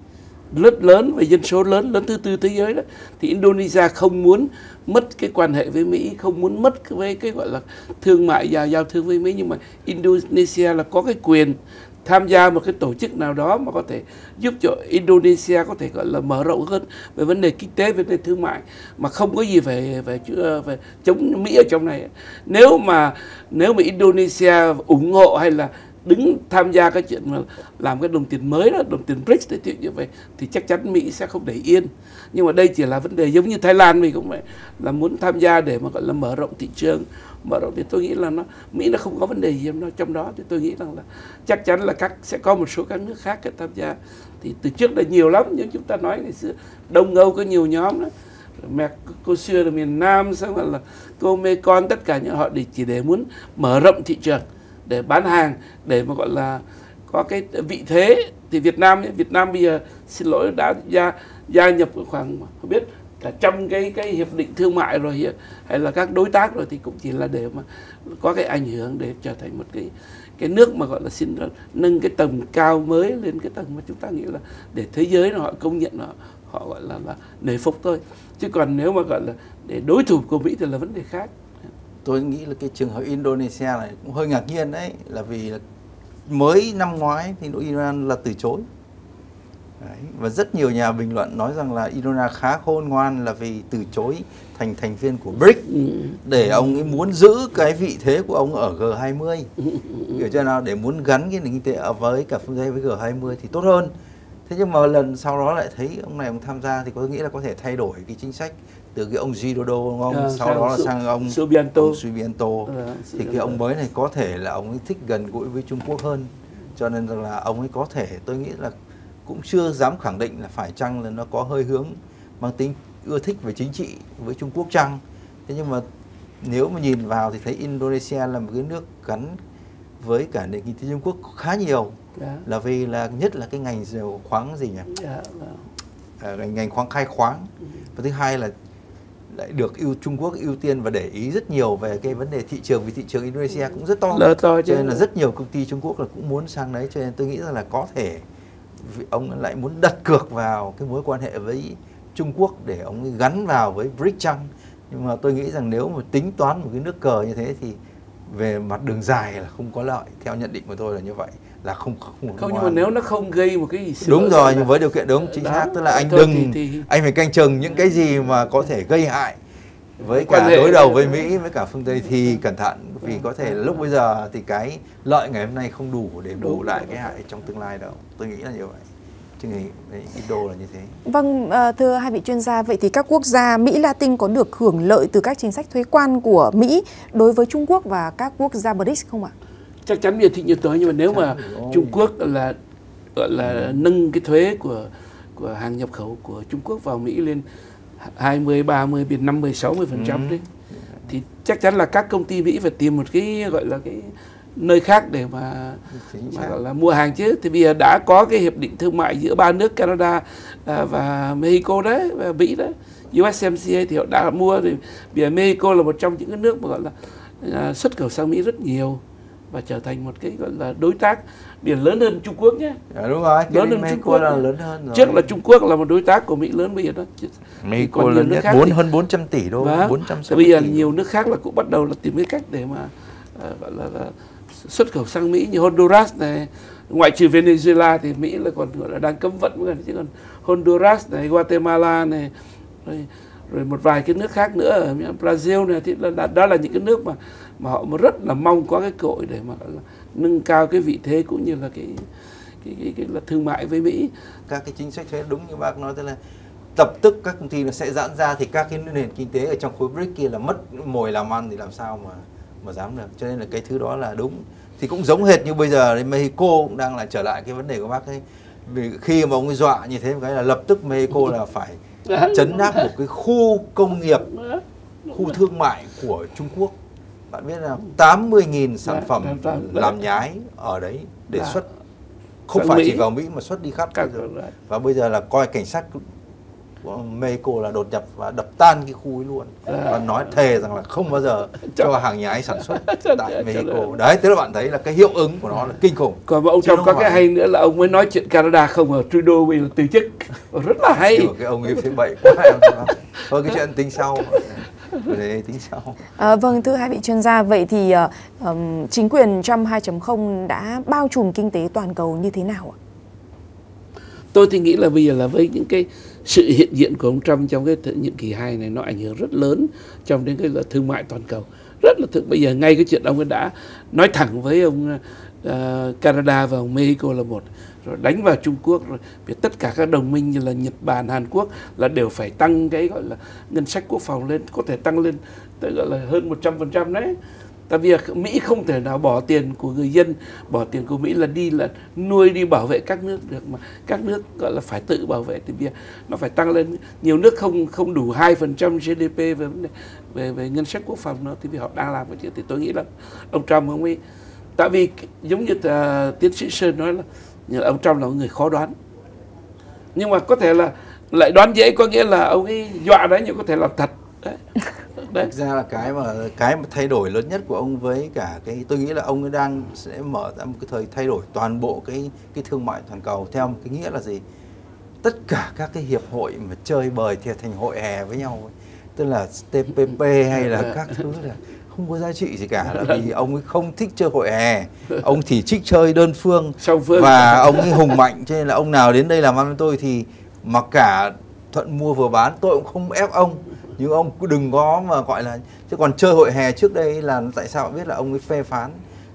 rất lớn về dân số, lớn thứ tư thế giới đó. Thì Indonesia không muốn mất cái quan hệ với Mỹ, không muốn mất cái gọi là thương mại và giao thương với Mỹ, nhưng mà Indonesia là có cái quyền tham gia một cái tổ chức nào đó mà có thể giúp cho Indonesia có thể gọi là mở rộng hơn về vấn đề kinh tế, vấn đề thương mại, mà không có gì về chống Mỹ ở trong này. Nếu mà Indonesia ủng hộ hay là đứng tham gia cái chuyện mà làm cái đồng tiền mới đó, đồng tiền BRICS để như vậy, thì chắc chắn Mỹ sẽ không để yên. Nhưng mà đây chỉ là vấn đề giống như Thái Lan, mình cũng vậy, là muốn tham gia để mà gọi là mở rộng thị trường, mở rộng, thì tôi nghĩ là Mỹ nó không có vấn đề gì trong đó. Thì tôi nghĩ rằng là chắc chắn là sẽ có một số các nước khác tham gia. Thì từ trước là nhiều lắm, nhưng chúng ta nói ngày xưa Đông Âu có nhiều nhóm đó, Mercosur ở miền Nam, xong rồi là Comecon, tất cả những họ chỉ để muốn mở rộng thị trường, để bán hàng, để mà gọi là có cái vị thế. Thì Việt Nam bây giờ xin lỗi đã gia nhập khoảng không biết cả trăm cái hiệp định thương mại rồi, hay là các đối tác rồi, thì cũng chỉ là để mà có cái ảnh hưởng để trở thành một cái nước mà gọi là nâng cái tầm cao mới lên cái tầng mà chúng ta nghĩ là để thế giới họ công nhận, họ gọi là nể phục thôi. Chứ còn nếu mà gọi là để đối thủ của Mỹ thì là vấn đề khác. Tôi nghĩ là cái trường hợp Indonesia này cũng hơi ngạc nhiên đấy, là vì là mới năm ngoái thì Iran là từ chối. Đấy. Và rất nhiều nhà bình luận nói rằng là Indonesia khá khôn ngoan là vì từ chối thành viên của BRICS để ông ấy muốn giữ cái vị thế của ông ở G20. Hiểu chưa nào? Để muốn gắn cái nền kinh tế với cả phương Tây với G20 thì tốt hơn. Thế nhưng mà lần sau đó lại thấy ông này ông tham gia thì có nghĩa là có thể thay đổi cái chính sách từ cái ông Widodo, sau đó là sang ông Subianto. Thì cái ông mới này có thể là ông ấy thích gần gũi với Trung Quốc hơn, cho nên là ông ấy có thể, tôi nghĩ là cũng chưa dám khẳng định là phải chăng là nó có hơi hướng mang tính ưa thích về chính trị với Trung Quốc chăng. Thế nhưng mà nếu mà nhìn vào thì thấy Indonesia là một cái nước gắn với cả nền kinh tế Trung Quốc khá nhiều. Là vì là nhất là cái ngành dầu khoáng gì nhỉ? Ngành khoáng, khai khoáng. Và thứ hai là lại được Trung Quốc ưu tiên và để ý rất nhiều về cái vấn đề thị trường, vì thị trường Indonesia cũng rất to. Cho nên là rất nhiều công ty Trung Quốc là cũng muốn sang đấy, cho nên tôi nghĩ rằng là có thể ông lại muốn đặt cược vào cái mối quan hệ với Trung Quốc để ông gắn vào với BRICS chăng. Nhưng mà tôi nghĩ rằng nếu mà tính toán một cái nước cờ như thế thì về mặt đường dài là không có lợi, theo nhận định của tôi là như vậy, là không nhưng mà nếu nó không gây một cái gì đúng rồi, nhưng với điều kiện đúng chính xác, tức là anh đừng anh phải canh chừng những cái gì mà có thể gây hại với cả đối đầu với Mỹ với cả phương Tây thì cẩn thận, vì có thể lúc bây giờ thì cái lợi ngày hôm nay không đủ để bù lại cái hại trong tương lai đâu. Tôi nghĩ là như vậy. Chứ Indo là như thế. Vâng, thưa hai vị chuyên gia, vậy thì các quốc gia Mỹ Latin có được hưởng lợi từ các chính sách thuế quan của Mỹ đối với Trung Quốc và các quốc gia BRICS không ạ? Chắc chắn như thị như tới, nhưng mà nếu mà Trung Quốc là gọi là nâng cái thuế của hàng nhập khẩu của Trung Quốc vào Mỹ lên 20, 30, 50, 60% đấy, thì chắc chắn là các công ty Mỹ phải tìm một cái gọi là cái nơi khác để mà gọi là mua hàng chứ. Thì bây giờ đã có cái hiệp định thương mại giữa ba nước Canada và Mexico đấy, và Mỹ đấy, USMCA thì họ đã mua. Thì bây giờ Mexico là một trong những cái nước mà gọi là xuất khẩu sang Mỹ rất nhiều. và trở thành một cái gọi là đối tác biển lớn hơn Trung Quốc nhé. Đúng rồi, Lớn hơn Trung Quốc là lớn hơn rồi. Trước là Trung Quốc là một đối tác của Mỹ lớn, bây giờ đó Mexico lớn nhất, hơn 400 tỷ đô, 460 bây giờ tỷ. nhiều nước khác là cũng bắt đầu là tìm cái cách để mà gọi là xuất khẩu sang Mỹ, như Honduras này, ngoại trừ Venezuela thì Mỹ là còn gọi là đang cấm vận, chứ còn Honduras này, Guatemala này, rồi một vài cái nước khác nữa ở Brazil này, thì đó là những cái nước mà họ rất là mong có cái cơ hội để mà nâng cao cái vị thế cũng như là cái là thương mại với Mỹ. Các cái chính sách thuế đúng như bác nói, tức là tập tức các công ty nó sẽ giãn ra, thì các cái nền kinh tế ở trong khối BRICS kia là mất mồi làm ăn thì làm sao mà dám được. Cho nên là cái thứ đó là đúng. Thì cũng giống hệt như bây giờ Mexico cũng đang lại trở lại cái vấn đề của bác ấy. Vì khi mà ông ấy dọa như thế một cái là lập tức Mexico là phải trấn áp một cái khu công nghiệp, khu thương mại của Trung Quốc. Bạn biết là 80.000 sản phẩm làm nhái ở đấy để xuất, không phải chỉ vào Mỹ mà xuất đi khắp thế giới. Và bây giờ là coi cảnh sát Mexico là đột nhập và đập tan cái khu ấy luôn, và nói thề rằng là không bao giờ cho hàng nhái sản xuất tại Mexico. Đấy, tức là bạn thấy là cái hiệu ứng của nó là kinh khủng. Còn ông Trump có cái hay nữa là ông mới nói chuyện Canada không, ở Trudeau bây giờ từ chức, rất là hay. Cái ông ấy phải bậy quá. Thôi cái chuyện tính sau. Để tính sau. Vâng, thưa hai vị chuyên gia, vậy thì chính quyền Trump 2.0 đã bao trùm kinh tế toàn cầu như thế nào ạ? Tôi thì nghĩ là bây giờ là với những cái sự hiện diện của ông Trump trong cái nhiệm kỳ 2 này, nó ảnh hưởng rất lớn trong đến cái là thương mại toàn cầu. Rất là bây giờ ngay cái chuyện ông ấy đã nói thẳng với ông Canada và ông Mexico là một, rồi đánh vào Trung Quốc, rồi tất cả các đồng minh như là Nhật Bản, Hàn Quốc là đều phải tăng cái gọi là ngân sách quốc phòng lên, có thể tăng lên tới gọi là hơn 100% đấy. Tại vì Mỹ không thể nào bỏ tiền của người dân, bỏ tiền của Mỹ là nuôi đi bảo vệ các nước được, mà các nước gọi là phải tự bảo vệ, thì bây giờ nó phải tăng lên. Nhiều nước không đủ 2% GDP về vấn đề về ngân sách quốc phòng nó, thì vì họ đang làm cái chuyện. Thì tôi nghĩ là ông Trump ông ấy, tại vì giống như tiến sĩ Sơn nói là ông Trump là một người khó đoán, nhưng mà có thể là lại đoán dễ, có nghĩa là ông ấy dọa đấy nhưng có thể làm thật đấy. Thực ra là cái mà thay đổi lớn nhất của ông với cả cái, tôi nghĩ là ông ấy đang sẽ mở ra một cái thời thay đổi toàn bộ cái thương mại toàn cầu, theo một cái nghĩa là gì? Tất cả các cái hiệp hội mà chơi bời thì thành hội hè với nhau ấy. Tức là TPP hay là các thứ là không có giá trị gì cả, là vì ông ấy không thích chơi hội hè, ông chỉ thích chơi đơn phương, và ông ấy hùng mạnh, cho nên là ông nào đến đây làm ăn với tôi thì mặc cả thuận mua vừa bán tôi cũng không ép ông, nhưng ông cứ đừng có mà gọi là, chứ còn chơi hội hè trước đây là tại sao bạn biết là ông ấy phê phán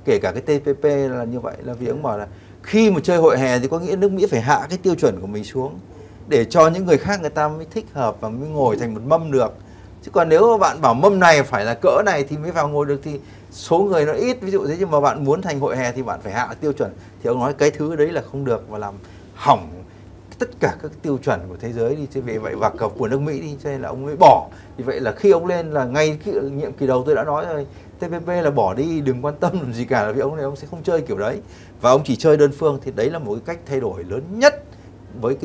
kể cả cái TPP là như vậy, là vì ông bảo là khi mà chơi hội hè thì có nghĩa nước Mỹ phải hạ cái tiêu chuẩn của mình xuống để cho những người khác người ta mới thích hợp và mới ngồi thành một mâm được. Chứ còn nếu mà bạn bảo mâm này phải là cỡ này thì mới vào ngồi được thì số người nó ít, ví dụ thế. Nhưng mà bạn muốn thành hội hè thì bạn phải hạ tiêu chuẩn, thì ông nói cái thứ đấy là không được và làm hỏng tất cả các tiêu chuẩn của thế giới đi. Chứ vì vậy, và cả của nước Mỹ đi, cho nên là ông mới bỏ. Vì vậy là khi ông lên là ngay cái nhiệm kỳ đầu tôi đã nói rồi, TPP là bỏ đi, đừng quan tâm làm gì cả, là vì ông này ông sẽ không chơi kiểu đấy và ông chỉ chơi đơn phương. Thì đấy là một cái cách thay đổi lớn nhất với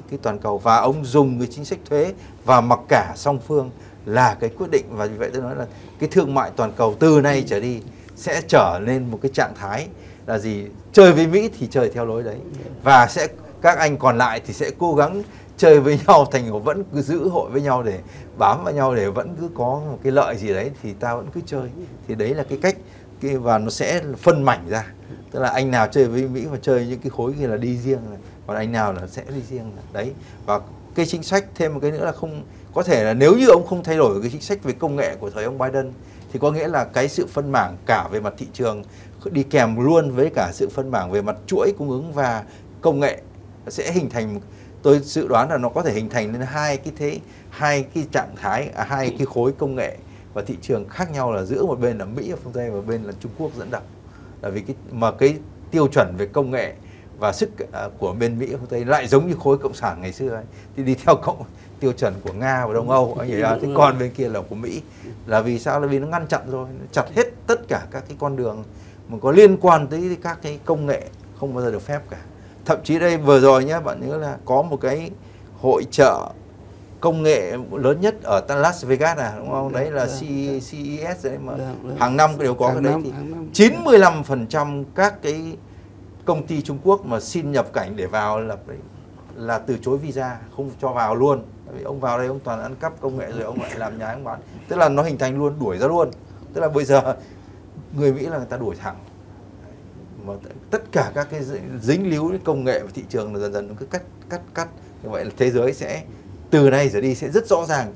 cái toàn cầu, và ông dùng cái chính sách thuế và mặc cả song phương là cái quyết định. Và vì vậy tôi nói là cái thương mại toàn cầu từ nay trở đi sẽ trở nên một cái trạng thái là gì? Chơi với Mỹ thì chơi theo lối đấy, và sẽ các anh còn lại thì sẽ cố gắng chơi với nhau, thành vẫn cứ giữ hội với nhau để bám vào nhau, để vẫn cứ có một cái lợi gì đấy thì ta vẫn cứ chơi. Thì đấy là cái cách, và nó sẽ phân mảnh ra, tức là anh nào chơi với Mỹ và chơi những cái khối kia là đi riêng, còn anh nào là sẽ đi riêng đấy. Và cái chính sách thêm một cái nữa là không có thể là nếu như ông không thay đổi cái chính sách về công nghệ của thời ông Biden thì có nghĩa là cái sự phân mảng cả về mặt thị trường đi kèm luôn với cả sự phân mảng về mặt chuỗi cung ứng và công nghệ sẽ hình thành, tôi dự đoán là nó có thể hình thành lên hai cái trạng thái, hai cái khối công nghệ và thị trường khác nhau, là giữa một bên là Mỹ và phương Tây và một bên là Trung Quốc dẫn đầu. Là vì cái tiêu chuẩn về công nghệ và sức của bên Mỹ và phương Tây lại giống như khối cộng sản ngày xưa ấy, thì đi theo tiêu chuẩn của Nga và Đông Âu anh hiểu. Thế còn bên kia là của Mỹ, là vì sao? Là vì nó ngăn chặn rồi, nó chặt hết tất cả các cái con đường mà có liên quan tới các cái công nghệ, không bao giờ được phép cả. Thậm chí đây vừa rồi nhé, bạn nhớ là có một cái hội chợ công nghệ lớn nhất ở Las Vegas đúng không? Đấy là CES đấy mà hàng năm đều có cái đấy. Thì 95% các cái công ty Trung Quốc mà xin nhập cảnh để vào là từ chối visa, không cho vào luôn. Tại vì ông vào đây ông toàn ăn cắp công nghệ rồi ông lại làm nhái ông bán. Tức là nó hình thành luôn, đuổi ra luôn. Tức là bây giờ người Mỹ là người ta đuổi thẳng. Mà tất cả các cái dính líu công nghệ và thị trường là dần dần nó cứ cắt. Như vậy là thế giới sẽ từ nay trở đi sẽ rất rõ ràng,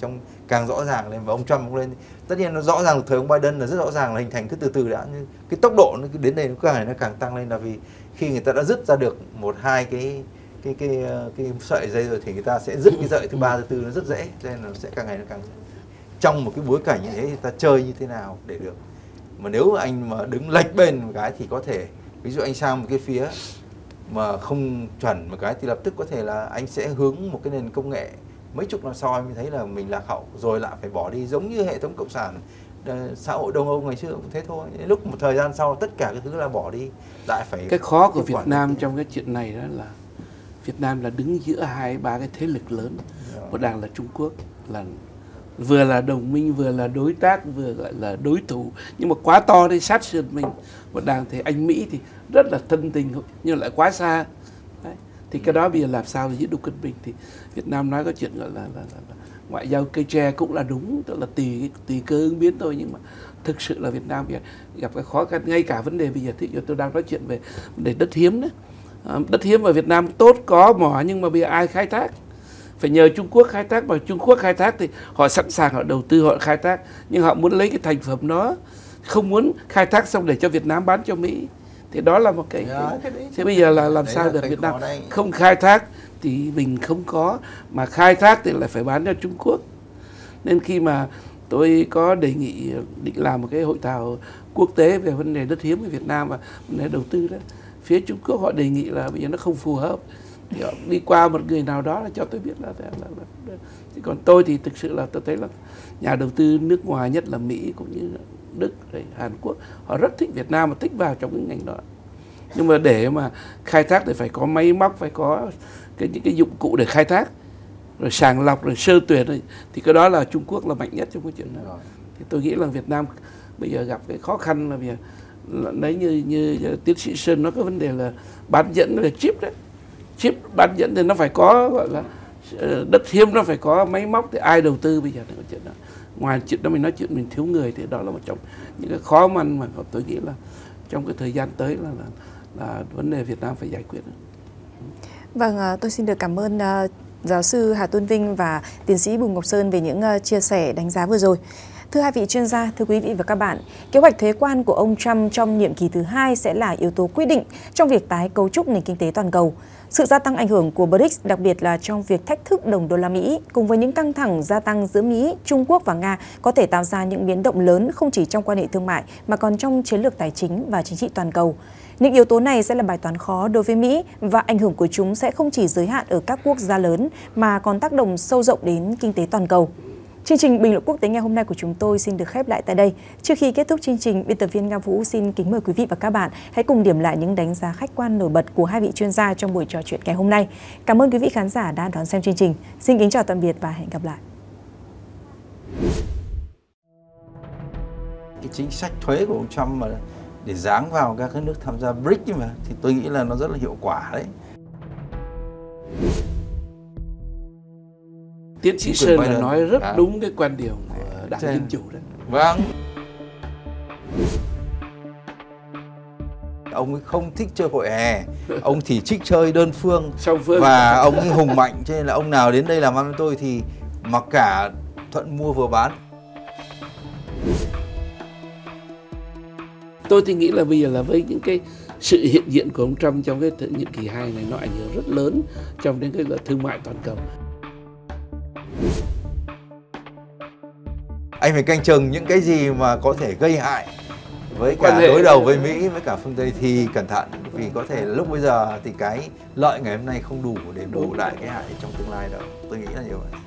càng rõ ràng lên. Và ông Trump cũng lên, tất nhiên nó rõ ràng thời ông Biden là rất rõ ràng là hình thành cứ từ từ đã, nhưng cái tốc độ nó đến đây nó càng tăng lên, là vì khi người ta đã dứt ra được một hai cái sợi dây rồi thì người ta sẽ dứt cái sợi thứ ba thứ tư nó rất dễ, cho nên nó sẽ càng ngày nó càng trong một cái bối cảnh như thế thì ta chơi như thế nào để được. Mà nếu anh mà đứng lệch bên một cái thì có thể, ví dụ anh sang một cái phía mà không chuẩn một cái thì lập tức có thể là anh sẽ hướng một cái nền công nghệ mấy chục năm sau anh mới thấy là mình lạc hậu rồi lại phải bỏ đi, giống như hệ thống cộng sản xã hội Đông Âu ngày xưa cũng thế thôi. Lúc một thời gian sau tất cả cái thứ là bỏ đi, lại phải. Cái khó của Việt Nam trong cái chuyện này đó là Việt Nam là đứng giữa hai ba cái thế lực lớn. Một đảng là Trung Quốc, là vừa là đồng minh, vừa là đối tác, vừa gọi là đối thủ, nhưng mà quá to đi sát sườn mình. Một đảng thì anh Mỹ thì rất là thân tình nhưng lại quá xa. Đấy. Thì cái đó bây giờ làm sao để giữ được cân bình, thì Việt Nam nói có chuyện gọi là ngoại giao cây tre cũng là đúng, tức là tùy cơ ứng biến thôi, nhưng mà thực sự là Việt Nam gặp cái khó khăn. Ngay cả vấn đề bây giờ thì tôi đang nói chuyện về vấn đề đất hiếm đấy. Đất hiếm ở Việt Nam tốt, có mỏ, nhưng mà bây giờ ai khai thác? Phải nhờ Trung Quốc khai thác, mà Trung Quốc khai thác thì họ sẵn sàng, họ đầu tư, họ khai thác, nhưng họ muốn lấy cái thành phẩm đó, không muốn khai thác xong để cho Việt Nam bán cho Mỹ. Thì đó là một cái thế bây giờ là làm sao được Việt Nam không khai thác thì mình không có, mà khai thác thì lại phải bán cho Trung Quốc. Nên khi mà tôi có đề nghị định làm một cái hội thảo quốc tế về vấn đề đất hiếm ở Việt Nam và vấn đề đầu tư đó, phía Trung Quốc họ đề nghị là bây giờ nó không phù hợp, thì họ đi qua một người nào đó là cho tôi biết là còn tôi thì thực sự là tôi thấy là nhà đầu tư nước ngoài, nhất là Mỹ cũng như Đức, Hàn Quốc, họ rất thích Việt Nam và thích vào trong cái ngành đó. Nhưng mà để mà khai thác thì phải có máy móc, phải có những cái dụng cụ để khai thác, rồi sàng lọc, rồi sơ tuyển, thì cái đó là Trung Quốc là mạnh nhất trong cái chuyện đó. Thì tôi nghĩ là Việt Nam bây giờ gặp cái khó khăn là vì đấy, như tiến sĩ Sơn nói, cái vấn đề là bán dẫn về chip đấy. Chip bán dẫn thì nó phải có gọi là đất hiếm, nó phải có máy móc, thì ai đầu tư bây giờ cái chuyện đó. Ngoài chuyện đó mình nói chuyện mình thiếu người, thì đó là một trong những cái khó khăn mà tôi nghĩ là trong cái thời gian tới là vấn đề Việt Nam phải giải quyết. Vâng, tôi xin được cảm ơn giáo sư Hà Tuân Vinh và tiến sĩ Bùi Ngọc Sơn về những chia sẻ đánh giá vừa rồi. Thưa hai vị chuyên gia, thưa quý vị và các bạn, kế hoạch thuế quan của ông Trump trong nhiệm kỳ thứ 2 sẽ là yếu tố quyết định trong việc tái cấu trúc nền kinh tế toàn cầu. Sự gia tăng ảnh hưởng của BRICS, đặc biệt là trong việc thách thức đồng đô la Mỹ, cùng với những căng thẳng gia tăng giữa Mỹ, Trung Quốc và Nga, có thể tạo ra những biến động lớn không chỉ trong quan hệ thương mại mà còn trong chiến lược tài chính và chính trị toàn cầu. Những yếu tố này sẽ là bài toán khó đối với Mỹ, và ảnh hưởng của chúng sẽ không chỉ giới hạn ở các quốc gia lớn mà còn tác động sâu rộng đến kinh tế toàn cầu. Chương trình Bình luận quốc tế ngày hôm nay của chúng tôi xin được khép lại tại đây. Trước khi kết thúc chương trình, biên tập viên Nga Vũ xin kính mời quý vị và các bạn hãy cùng điểm lại những đánh giá khách quan nổi bật của hai vị chuyên gia trong buổi trò chuyện ngày hôm nay. Cảm ơn quý vị khán giả đã đón xem chương trình. Xin kính chào tạm biệt và hẹn gặp lại. Cái chính sách thuế của ông Trump mà để giáng vào các nước tham gia BRICS mà, thì tôi nghĩ là nó rất là hiệu quả đấy. Tiến sĩ Sơn là nói rất đúng cái quan điểm của Đảng Dân Chủ đấy. Vâng. Ông ấy không thích chơi hội hè, ông thì thích chơi đơn phương. Và ông ấy hùng mạnh, cho nên là ông nào đến đây làm ăn với tôi thì mặc cả thuận mua vừa bán. Tôi thì nghĩ là bây giờ là với những cái sự hiện diện của ông Trump trong cái nhiệm kỳ 2 này, nó ảnh hưởng rất lớn trong đến cái thương mại toàn cầu. Anh phải canh chừng những cái gì mà có thể gây hại với cả đối đầu với Mỹ, với cả phương Tây thì cẩn thận, vì có thể lúc bây giờ thì cái lợi ngày hôm nay không đủ để bù lại cái hại trong tương lai đâu. Tôi nghĩ là như vậy.